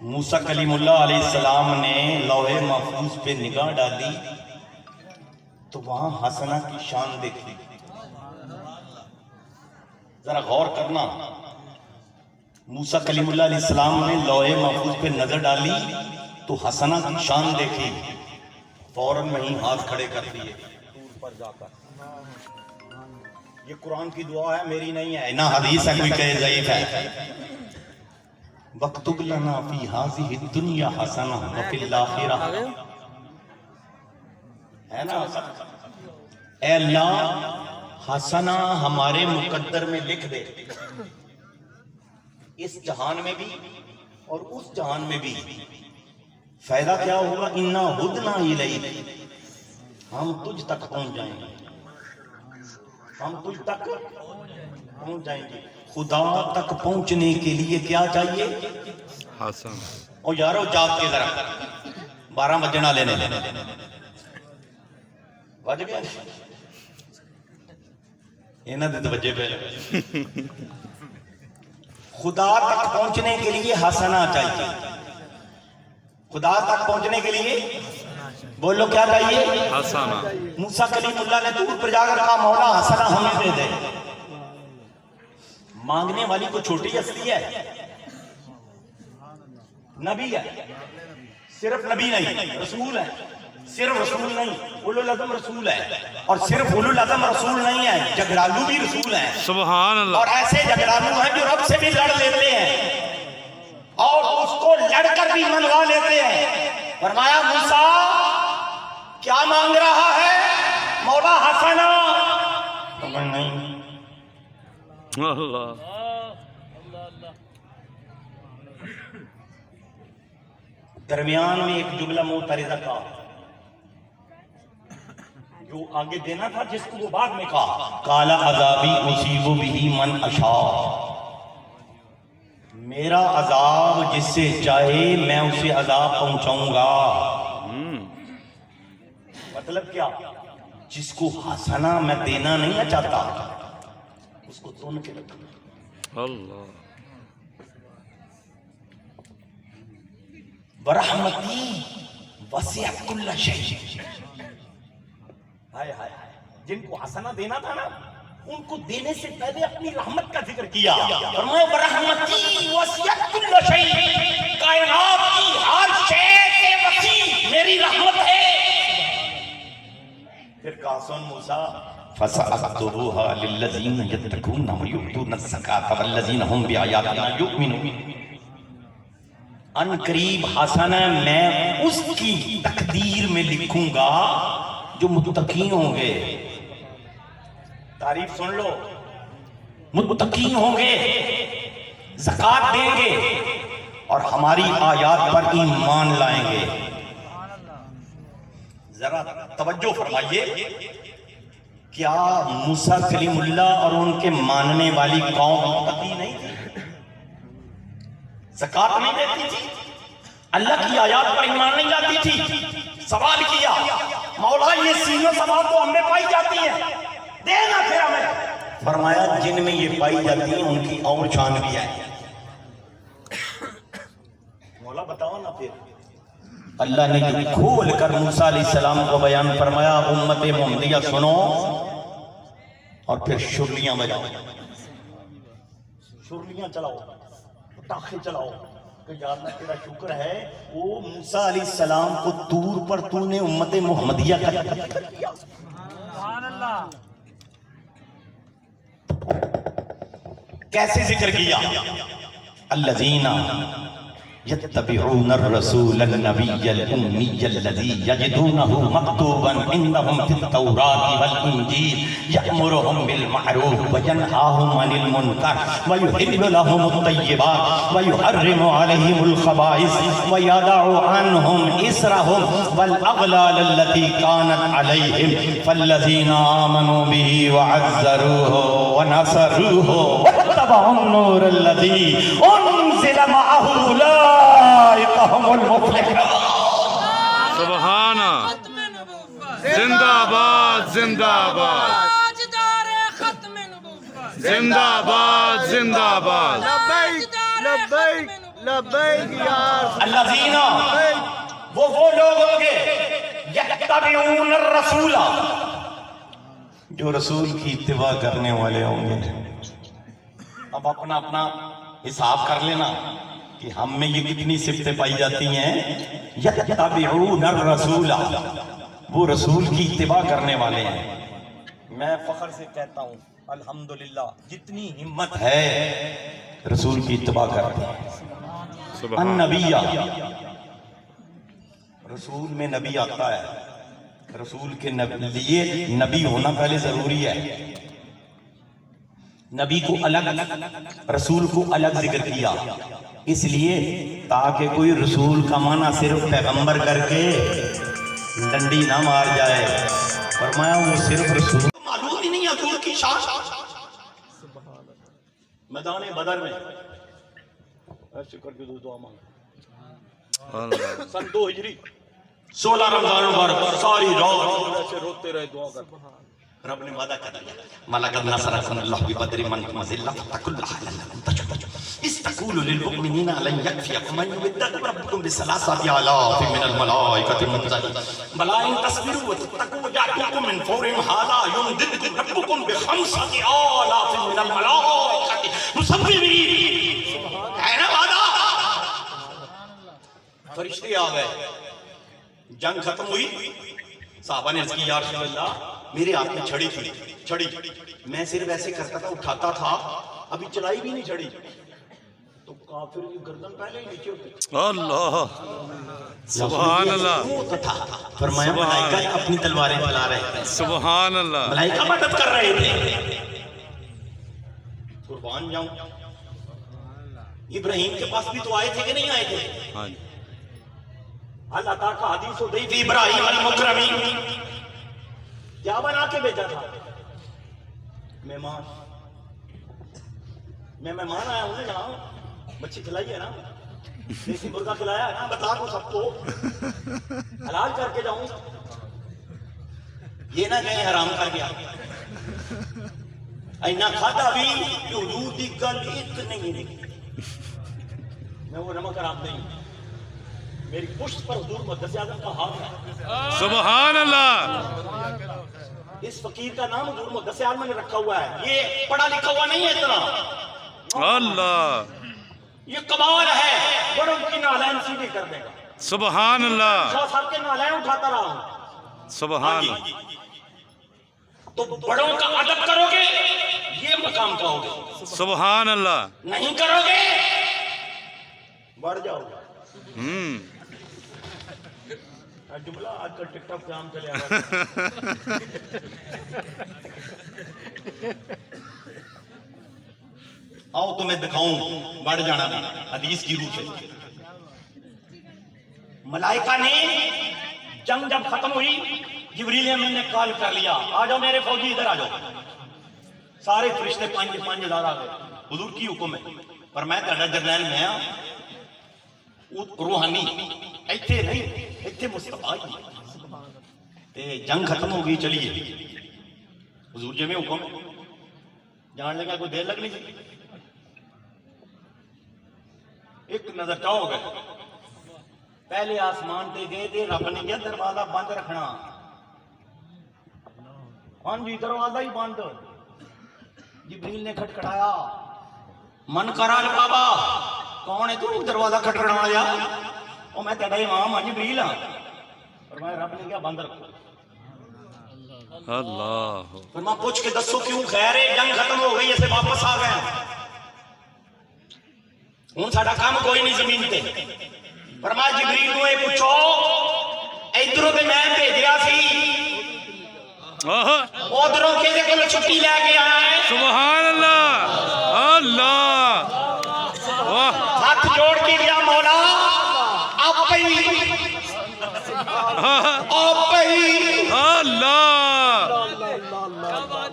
موسیٰ کلیم اللہ علیہ السلام نے لوح محفوظ پہ نگاہ ڈالی تو وہاں حسنہ کی شان دیکھی. ذرا غور کرنا, موسیٰ کلیم اللہ علیہ السلام نے لوح محفوظ پہ نظر ڈالی تو حسنہ کی شان دیکھی, فوراً وہیں ہاتھ کھڑے کر دیے طور پر جا کر. یہ قرآن کی دعا ہے, میری نہیں ہے, نہ حدیث ہے کوئی کہے ضعیف ہے. وَاكْتُبْ لَنَا فِي هَذِهِ الدُّنْيَا حَسَنَةً وَفِي الْآخِرَةِ, ہے نا. اے اللہ حسنہ ہمارے مقدر میں لکھ دے, اس جہان میں بھی اور اس جہان میں بھی. فائدہ کیا ہوگا؟ اِنَّا هُدْنَا إِلَيْكَ, ہم تجھ تک پہنچ جائیں گے, ہم تجھ تک پہنچ جائیں گے. خدا تک پہنچنے کے لیے کیا چاہیے؟ حسن. او یارو جاگ کے ذرا 12 بجے نہ لینے بج گیا انہاں دے توجہ پہ. خدا تک پہنچنے کے لیے حسنہ چاہیے. خدا تک پہنچنے کے لیے بولو کیا چاہیے؟ حسن. موسیٰ کلیم اللہ نے طور پر جا کر کہا مولا حسنہ ہمیں دے دے. مانگنے والی کو چھوٹی ہستی ہے, نبی ہے, صرف نبی نہیں رسول ہے, صرف رسول نہیں اولو العزم رسول ہے, اور صرف اولو العزم رسول نہیں ہے, جگرالو بھی رسول ہیں. سبحان اللہ. اور ایسے جگرالو ہیں جو رب سے بھی لڑ لیتے ہیں اور اس کو لڑ کر بھی منوا لیتے ہیں. فرمایا موسیٰ کیا مانگ رہا ہے؟ مولا حسنہ. نہیں اللہ. درمیان میں ایک جملہ معترضہ کا جو آگے دینا تھا جس کو وہ بعد میں کہا, قال عذابی اصیب بہ من اشاء, میرا عذاب جس سے چاہے میں اسے عذاب پہنچاؤں گا. مطلب کیا؟ جس کو حسنہ میں دینا نہیں چاہتا اس کو تون کے رکھنا. اللہ. برحمتی وسعت کل شیء. ہائے ہائے, جن کو حسنہ دینا تھا نا ان کو دینے سے پہلے اپنی رحمت کا ذکر کیا. فرمایا برحمتی وسعت کل شیء, کائنات کی ہر شے سے وسیع میری رحمت ہے. پھر کہا سن موسیٰ فَسَأَكْتُبُهَا لِلَّذِينَ يَتَّقُونَ وَيُؤْتُونَ الزَّكَاةَ وَالَّذِينَ هُمْ بِآيَاتِنَا يُؤْمِنُونَ. ان قریب حسنہ میں اس کی تقدیر میں لکھوں گا جو متقی ہوں گے. تعریف سن لو, متقی ہوں گے, زکوٰۃ دیں گے اور ہماری آیات پر ایمان لائیں گے. ذرا توجہ فرمائیے, کیا موسیٰ کلیم اللہ اور ان کے ماننے والی قوم متقی نہیں تھی؟ زکوٰۃ نہیں دیتی تھی, اللہ کی آیات پر ایمان نہیں لاتی تھی. سوال کیا مولا یہ سینوں سوال تو ہم میں پائی جاتی ہیں, دینا پھر ہمیں. فرمایا جن میں یہ پائی جاتی ہیں ان کی اور شان بھی ہے. مولا بتاؤ نا. پھر اللہ نے جو کھول کر موسیٰ علیہ السلام کو بیان فرمایا, امت محمدیہ سنو اور پھر شرلیاں بجاؤ, شرلیاں چلاؤ, پٹاخے چلاؤ کہ یا اللہ تیرا شکر ہے وہ موسیٰ علیہ السلام کو طور پر تو نے امت محمدیہ کا ذکر کیا. سبحان اللہ. کیسے ذکر کیا؟ الذین يتبعون الرسول النبي الأمي الذي يجدونه مكتوبا عندهم في التوراة والإنجيل يأمرهم بالمعروف وينهاهم عن المنكر ويحل لهم الطيبات ويحرم عليهم الخبائث ويضع عنهم إصرهم والأغلال التي كانت عليهم فالذين آمنوا به وعزروه ونصروه واتبعوا النور الذي أنزل معه أولئك هم المفلحون. سبحان. زندہ باد, زندہ باد, زندہ باد, زندہ باد. لبیک لبیک الذین وہ لوگ ہوں گے یتبعون الرسول جو رسول کی اتباع کرنے والے ہوں گے. اب اپنا اپنا حساب کر لینا کہ ہم میں یہ کتنی صفتیں پائی جاتی ہیں. یتبعون الرسول وہ رسول کی اتباع کرنے والے ہیں. میں فخر سے کہتا ہوں الحمدللہ جتنی ہمت ہے رسول کی اتباع کرتے ہیں. النبی رسول میں نبی آتا ہے. رسول کے لیے نبی ہونا پہلے ضروری ہے. نبی کو الگ رسول کو الگ ذکر کیا اس لیے تاکہ کوئی رسول کا معنی صرف پیغمبر کر کے ڈنڈی نہ مار جائے. فرمایا وہ صرف رسول معلوم ہی نہیں حضور کی شان. میدان بدر میں ایسے کر کے دعا مانگ سن 2 ہجری 16 رمضان مبارک ساری رات ایسے روتے رہے دعا کر. رب نے وعدہ کر دیا مَلَقَدْ نَصَرَكُمُ اللَّهُ بِبَدْرٍ وَأَنْتُمْ أَذِلَّةٌ فَاتَّقُوا اللَّهَ لَعَلَّكُمْ تَشْكُرُونَ إِذْ تَقُولُ لِلْمُؤْمِنِينَ أَلَنْ يَكْفِيَكُمْ أَنْ يُمِدَّكُمْ رَبُّكُمْ بِثَلَاثَةِ آلَافٍ مِنَ الْمَلَائِكَةِ مُنزَلِينَ بَلَىٰ إِن تَصْبِرُوا وَتَتَّقُوا وَيَأْتُوكُم مِّن فَوْرِهِمْ هَٰذَا يُمْدِدْكُمْ رَبُّكُم بِخَمْسَةِ آلَافٍ مِنَ الْمَلَائِكَةِ مُسَوِّمِينَ. ہے نا وعدہ؟ فرشتے آ گئے. جنگ ختم ہوئی. صحابہ نے عرض کی یا رسول اللہ میرے ہاتھ میں چھڑی تھی. چھڑی میں صرف ایسے کرتا تھا اٹھاتا تھا ابھی چلائی بھی نہیں چھڑی تو کافر کی گردن پہلے ہی نیچے ہوتی. اللہ سبحان اللہ. فرمایا ملائکہ اپنی تلواریں چلا رہے تھے. سبحان اللہ. ملائکہ مدد کر رہے تھے. قربان جاؤں ابراہیم کے پاس بھی تو آئے تھے کہ نہیں آئے تھے؟ اللہ تعالیٰ کا حدیث ضعیف ابراہیم المکرمین کیا بنا کے بھیجا تھا؟ مہمان. میں مہمان آیا ہوں یہاں مچھی کھلائی ہے نا دیسی مرغا کھلایا ہے نا بتا دو سب کو حلال کر کے جاؤں یہ نہ کہیں حرام کر گیا. اینا کھاتا بھی کہ حضور دی گل اتنی نہیں. میں وہ نمک حرام نہیں. میری پشت پر حضور مقدس اعظم کا ہاتھ ہے. سبحان اللہ. اس فقیر کا نام حضور مقدس اعظم نے رکھا ہوا ہے. یہ پڑھا لکھا ہوا نہیں ہے اتنا. اللہ یہ کمال ہے. بڑوں کی نالین سیدھی کر دے گا. سبحان اللہ. شاہ صاحب کے نالین اٹھاتا رہا ہوں. سبحان. تو بڑوں کا ادب کرو گے یہ مقام پاؤ گے. سبحان اللہ. نہیں کرو گے بڑھ جاؤ گے. جملہ آج کل ٹک ٹاک کام چلے آ رہا ہے. آؤ تمہیں دکھاؤں بڑھ جانا بھی حدیث کی روح سے. ملائکہ نے جنگ جب ختم ہوئی جبریل امین نے کال کر لیا آ جاؤ میرے فوجی ادھر آ جاؤ. سارے فرشتے 5,000 آ گئے. حضور کی حکم ہے پر میں تہاڈا جرنیل میں ہاں روحانی ایتھے نہیں ایتھے مصطفیٰ تے جنگ ختم ہو گئی. چلیے حضور جی میں حکم جان لگا کوئی دیر لگنی تھی. ایک نظر چاہو گئے پہلے آسمان تے گئے تھے رب نے کیا دروازہ بند رکھنا. ہاں جی دروازہ ہی بند. جبریل نے کھٹکھٹایا من کرا بابا کون ہے تو دروازہ کھٹکھٹانے والا؟ اور میں تیرا امام ہاں جبریل ہاں. فرمایا رب نے کیا بند رکھو. اللہ فرمایا پوچھ کے دسو کیوں؟ خیر ہے جنگ ختم ہو گئی ایسے واپس آ گئے ہوں ساڈا کام کوئی نہیں زمین تے. فرمایا جبریل نو اے پوچھو ادھروں تے میں بھیجیا سی ادھروں کہدے کول چھٹی لے کے آیا ہے. سبحان اللہ. اللہ ہاتھ جوڑ کے گیا مولا آپ ہی اللہ.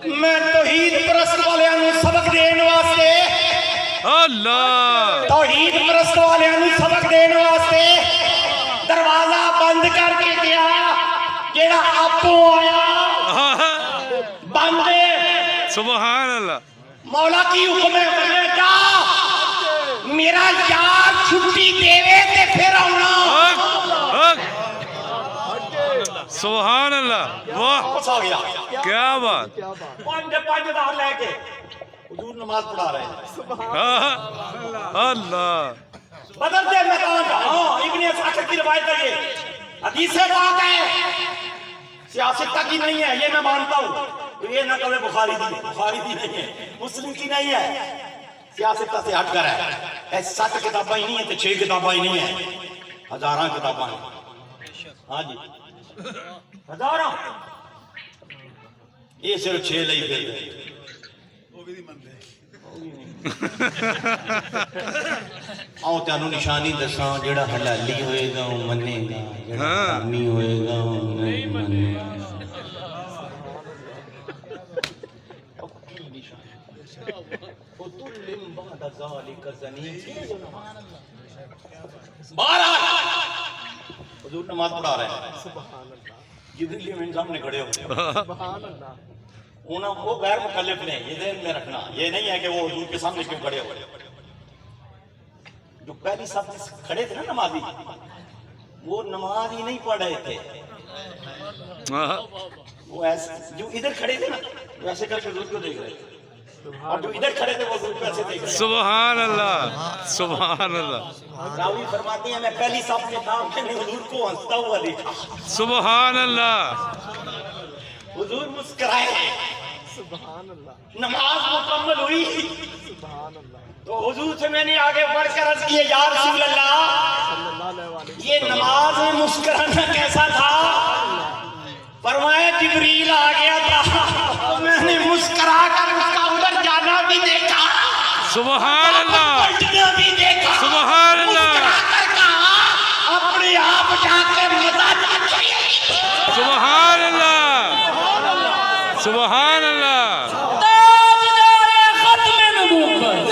میں توحید پرست والوں نو سبق دین واسطے اللہ توحید پرست والوں نو سبق دین واسطے دروازہ بند کر کے گیا. جیڑا آپوں آیا بند. سبحان اللہ. مولا کی حکم ہے جا میرا یار چھٹی دیوے تے پھر آنا. سبحان اللہ. واہ بس آ گیا. کیا بات. 5,000 لے کے حضور نماز پڑھا رہے ہیں. اللہ. بدل دے میدان کا. ہاں ابن اسحاق کی روایت ہے یہ. حدیث پاک ہے. سیاست کی نہیں ہے یہ میں مانتا ہوں. تو یہ نہ کہے بخاری دی نہیں ہے, مسلم کی نہیں ہے. سیاست سے ہٹ کر ہے. 7 کتابیں ہی نہیں ہیں تو 6 کتابیں ہی نہیں ہیں, ہزاراں کتابیں ہیں. ہاں جی ہزاراں. یہ صرف 6 لئی پھر گئے. آؤ تینوں نشانی دساں جڑا حلالی ہوئے گا وہ منے گا, جڑا حرامی ہوئے گا وہ نہیں منے گا. حضور نماز پڑھا رہے ہیں. جبریل امین سامنے کھڑے ہو گئے. وہ غیر مکلف نے, یہ ذہن میں رکھنا. یہ نہیں ہے کہ وہ حضور کے سامنے کیوں کھڑے ہو گئے. جو پہلی صف میں کھڑے تھے نا نمازی, وہ نماز ہی نہیں پڑھ رہے تھے. وہ ایسے جو ادھر کھڑے تھے نا ویسے کر کے حضور کو دیکھ رہے تھے, اور جو ادھر کھڑے تھے وہ حضور کو ایسے دیکھ رہے تھے. سبحان اللہ. سبحان اللہ. راوی فرماتے ہیں میں پہلی صف میں تھا, میں نے حضور کو ہنستا ہوا دیکھا. سبحان اللہ. حضور مسکرائے. نماز مکمل ہوئی تو حضور سے میں نے آگے بڑھ کر عرض کیا یا رسول اللہ یہ نماز میں مسکرانا کیسا تھا؟ فرمایا جبریل آ گیا تھا تو میں نے مسکرا کر اس کا ادھر جانا بھی دیکھا, سبحان اللہ. پلٹنا بھی دیکھا, سبحان اللہ. مسکرا کر کہا اپنے آپ جا کے مزہ چکھیے. سبحان اللہ. سبحان اللہ.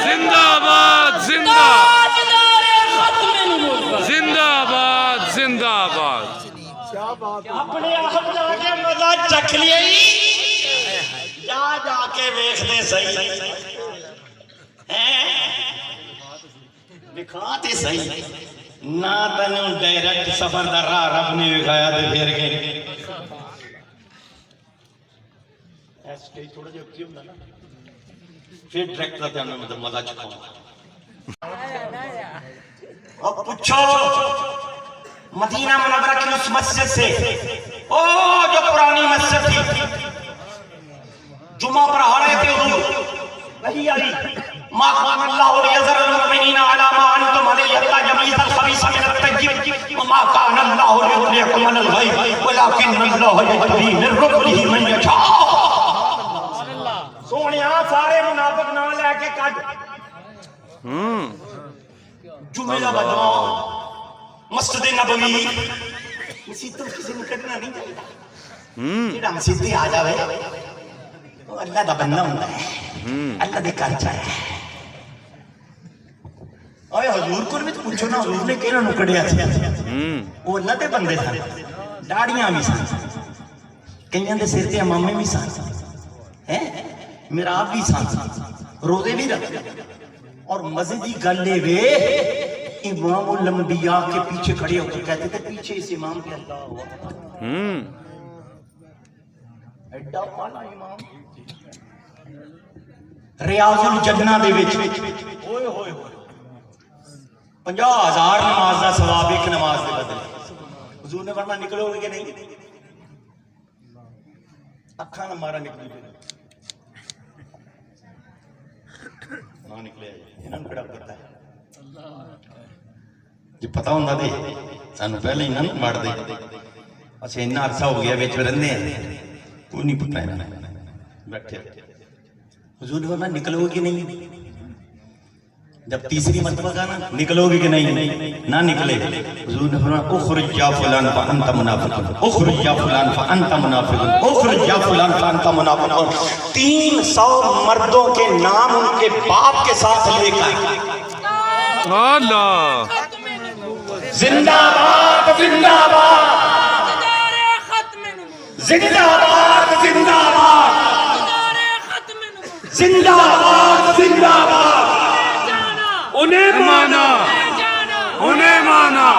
زندہ آباد. زندہ زندہ آباد. زندہ آباد. اپنے آپ جا کے مزہ چکھ لیا. جا کے ویکھتے صحیح دکھاتے صحیح نہ تینوں ڈائریکٹ سفر دا راہ رب نے وکھایا تے پھر گئے. تھوڑا جہا اٹھی ہوتا نا پھر ڈائریکٹ کا تینوں مطلب مزہ چکھاؤں. اب پوچھو مدینہ منورہ کی اس مسجد سے, او جو پرانی مسجد تھی, جمعہ پر ہڑے تھے حضور وہی علی ما کان اللہ لیذر المؤمنین علی ما انتم علیہ حتی یمیز الخبیث من الطیب وما کان اللہ لیطلعکم علی الغیب ولکن اللہ یجتبی من رسلہ من یشاء. سونیا سارے منافق نہ لے کے کٹ جمعہ بدواں مسجد نبوی مسجد تو کسی نے کٹنا نہیں چاہیے. جڑا مسجد آ جاوے وہ اللہ دا بندہ ہوندا ہے, اللہ دے گھر جائے. اوے حضور کو بھی پوچھو نا حضور نے کہنا نو کڈیا سی. وہ اللہ دے بندے سن, داڑیاں بھی سن, کئیاں دے سر تے امامے بھی سن, محراب بھی سن, روزے بھی رکھتے. اور مزیدی گل اے وے امام الانبیاء کے پیچھے کھڑے ہو کے کہتے تھے پیچھے اس امام کے اللہ ہوا. ایڈا والا امام ریاض الجنہ دے وچ اوئے ہوئے 50,000 نماز دا ثواب ایک نماز دے بدلے. حضور نے فرمایا نکلو گے کہ نہیں؟ اکھاں نہ مارا نکلو گے نہ نکلے. انہاں نوں کڑا پتہ ہے جی پتہ ہوندا تے سانوں پہلے انہاں نوں مار دے. اچھا اتنا عرصہ ہو گیا وچ رہندے ہیں کوئی نہیں پتہ انہاں نوں بیٹھے. حضور نے فرمایا نکلو گے کہ نہیں؟ جب تیسری مرتبہ کہا نا نکلو گے کہ نہیں, نہ نکلے. حضور نے فرمایا اخرج یا فلان فانت منافق, اخرج یا فلان فانت منافق, اخرج یا فلان فانت منافق. 300 مردوں کے نام ان کے باپ کے ساتھ لے کر اللہ. زندہ باد زندہ باد زندہ باد زندہ باد زندہ باد زندہ باد. انہیں مانا انہیں مانا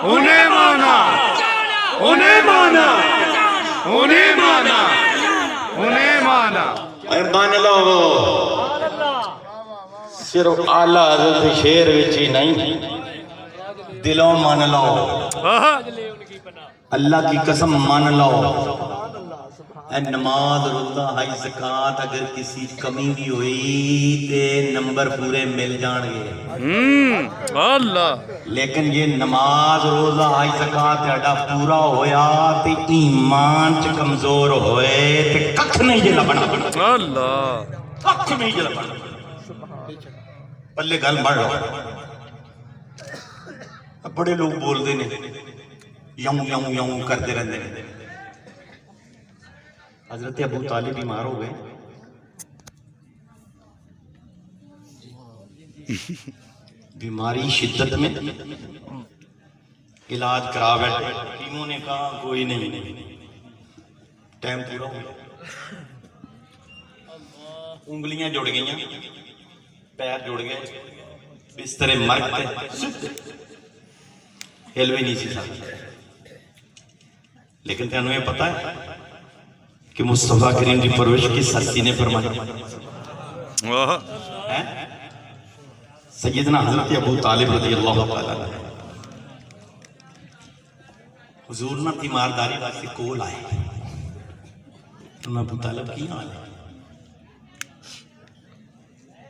انہیں مانا انہیں مانا انہیں مانا انہیں مانا اے مان لو صرف اعلیٰ حضرت شیر وچ ہی نہیں دلوں مان لو اللہ کی قسم مان لو اے نماز روزہ حج زکات اگر کسی کمی بھی ہوئی تے نمبر پورے مل جان گے اللہ لیکن یہ نماز روزہ حج زکات تہاڈا پورا ہویا تے ایمان چ کمزور ہوئے تے ککھ نہیں جے لبنا اللہ ککھ نہیں جے لبنا پلے گل بڑھ لو بڑے لوگ بول دے نے یوں یوں یوں کرتے رہتے ہیں حضرت ابو طالب بیمار ہو گئے بیماری شدت میں علاج کرا بیٹھے ٹیموں نے کہا کوئی نہیں ٹائم پورا ہو گیا انگلیاں جڑ گئیں پیر جڑ گئے بستر مرگ پہ ہل بھی نہیں سی سکتا لیکن تمہیں یہ پتا ہے کہ مصطفیٰ کریم کی پرورش کس ہستی نے فرمائی سیدنا حضرت ابو طالب رضی اللہ تعالیٰ حضور نہ تیمارداری واسطے کول آئے ابو طالب کی حال ہے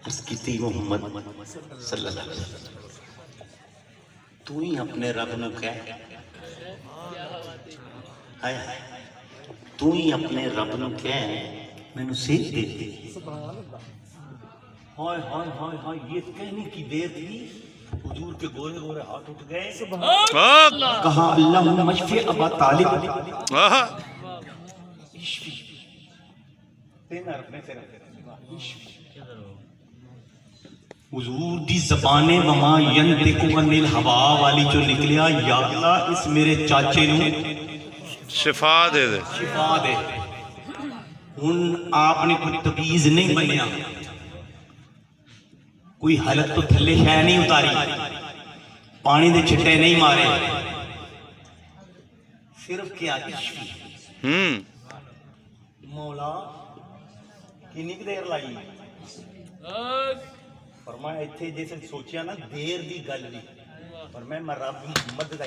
عرض کی تھی محمد صلی اللہ علیہ وسلم تو ہی اپنے رب نو کہہ تو ہی اپنے رب نو کہہ میں نو سیکھ دے دے ہائے ہائے ہائے ہائے یہ کہنے کی دیر تھی حضور کے گورے گورے ہاتھ اٹھ گئے کہا اللہم مشفی ابا طالب حضور دی زبان وما ینطق عن الہوا والی جو نکلیا یا اللہ اس میرے چاچے نو شفا دے دے شفا دے ہن آپ نے کوئی تبیز نہیں بنیا کوئی حالت تو تھلے شے نہیں اتاری پانی دے چھٹے نہیں مارے صرف کیا عشق مولا کتنی دیر لائی فرمایا ایتھے جیسے سوچیا نا دیر دی گل نہیں فرمایا رب محمد دا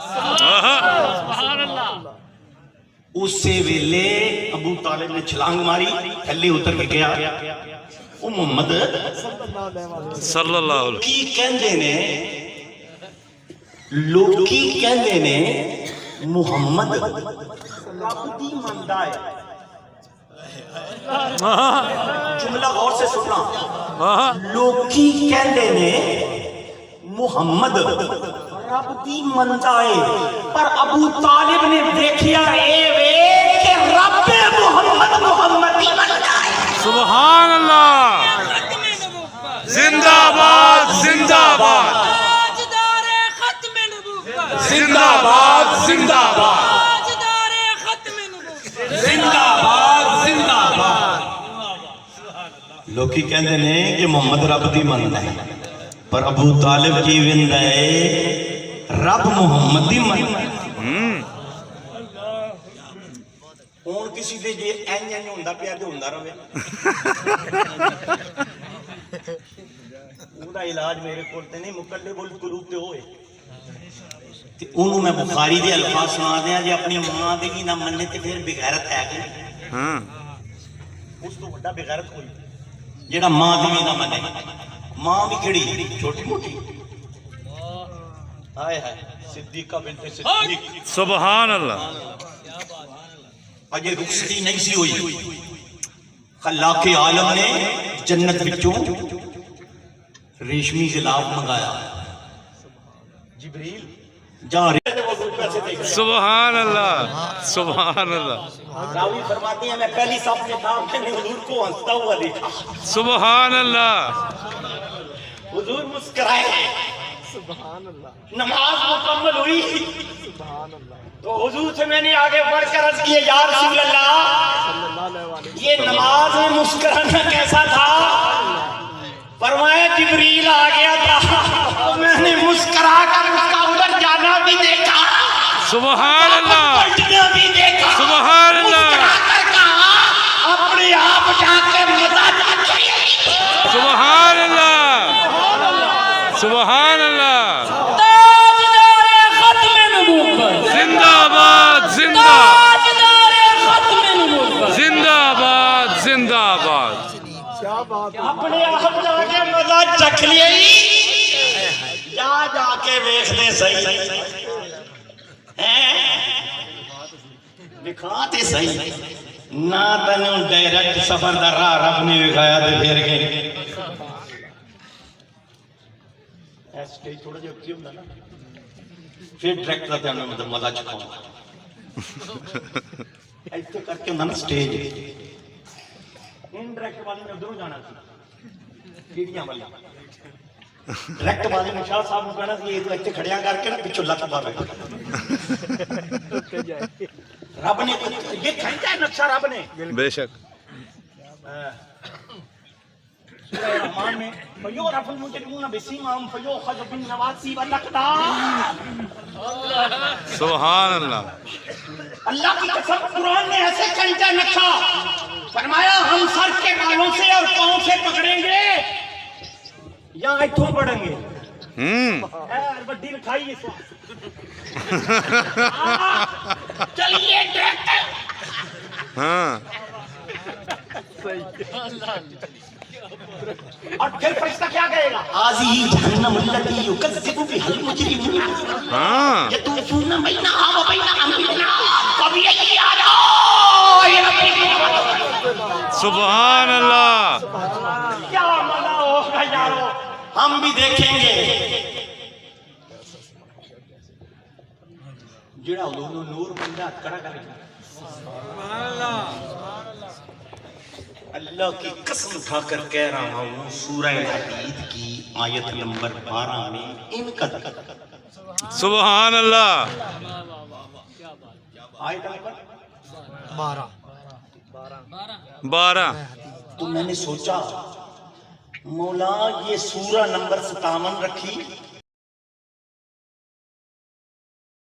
سبحان اللہ اسے ویلے ابو طالب نے چھلانگ ماری تھلے اتر کے گیا او محمد صلی اللہ علیہ کی کہندے نے لوکی کہندے نے محمد رب دی مندا ہے جملہ غور سے سننا لوکی کہندے نے محمد رب دی مندا ہے پر ابو طالب نے دیکھیا اے وے کہ رب محمد محمد دی مندا ہے سبحان اللہ زندہ باد زندہ باد تاجدار ختم نبوت زندہ باد زندہ باد تاجدار ختم نبوت زندہ باد زندہ باد لوکی کہندے نے کہ محمد رب دی مندا ہے پر ابو طالب کی ویندا ہے رب محمد دی مندا ہے ہن کسی دے جے این این ہوندا پیا تے ہوندا رہے اوندا علاج میرے کول تے نہیں مقلب القلوب تے ہوئے تے اونوں میں بخاری دے الفاظ سنا دیاں جے اپنی ماں دے بھی نہ مننے تے پھر بغیرت ہے کہ ہاں اس تو بڑا بغیرت کوئی جیڑا ماں دی بھی نہ منے ماں بھی کیڑی چھوٹی موٹی ہائے ہائے صدیقہ بنت صدیق سبحان اللہ اجے رخصتی نہیں سی ہوئی خلاق عالم نے جنت وچوں ریشمی غلاف منگایا جبریل جا سبحان اللہ سبحان اللہ راوی فرماتے ہیں میں پہلی صف میں تھا میں نے حضور کو ہنستا ہوا دیکھا سبحان اللہ حضور مسکرائے نماز مکمل ہوئی تو حضور سے میں نے آگے بڑھ کر عرض کیا یا رسول اللہ یہ نماز میں مسکرانا کیسا تھا فرمایا جبریل آ گیا تھا تو میں نے مسکرا کر اس کا ادھر جانا بھی دیکھا، سبحان اللہ، پلٹنا بھی دیکھا، سبحان اللہ، مسکرا کر کہا اپنے آپ جا کے مزہ چکھیے۔ سبحان اللہ، سبحان اللہ، تاجدار ختم نبوت، زندہ آباد، زندہ تاجدار ختم نبوت، زندہ آباد، زندہ آباد۔ اپنے آپ جا کے مزہ چکھ لیے، جا کے ویکھنے صحیح دکھاتے صحیح نہ تینوں ڈائریکٹ سفر دا راہ رب نے وکھایا تے پھر گئے ایسے تھوڑا جہا کی ہوندا نا پھر ڈائریکٹ دا تینوں مطلب مزہ چکھاؤں ایسے کر کے ہوندا نا سٹیج انڈائریکٹ والی نے ادھروں جانا سی کیڑیاں والی ڈائریکٹ والے نے شاہ صاحب کو کہنا کہ یہ تو ایتھے کھڑیاں کر کے نا پچھو لت مارے رب نے یہ کھینچا ہے نقشہ رب نے بے شک۔ سورہ رحمان میں فَيُعْرَفُ الْمُجْرِمُونَ بِسِيمَاهُمْ فَيُؤْخَذُ بِالنَّوَاصِي وَالْأَقْدَامِ۔ سبحان اللہ، اللہ کی قسم قرآن نے ایسے کھینچا نقشہ، فرمایا ہم سر کے بالوں سے اور پاؤں سے پکڑیں گے یا ایتھوں پڑیں گے۔ بڑی لکھائی اس وقت چلیے ڈائریکٹ ہاں، اور پھر فرشتہ کیا کہے گا؟ آزی جہنم التی یکذب بها المجرمون ہاں، یطوفون بینہا و بین امرنا کبھی آ جاؤ سبحان اللہ، کیا مزہ ہوگا یارو، ہم بھی دیکھیں گے جڑا نور بندہ کڑا کرے گا۔ اللہ کی قسم اٹھا کر کہہ رہا ہوں سورہ حدید کی آیت نمبر 12 میں ان کا سبحان اللہ، آیت نمبر 12۔ تو میں نے سوچا مولا یہ سورہ نمبر 57 رکھی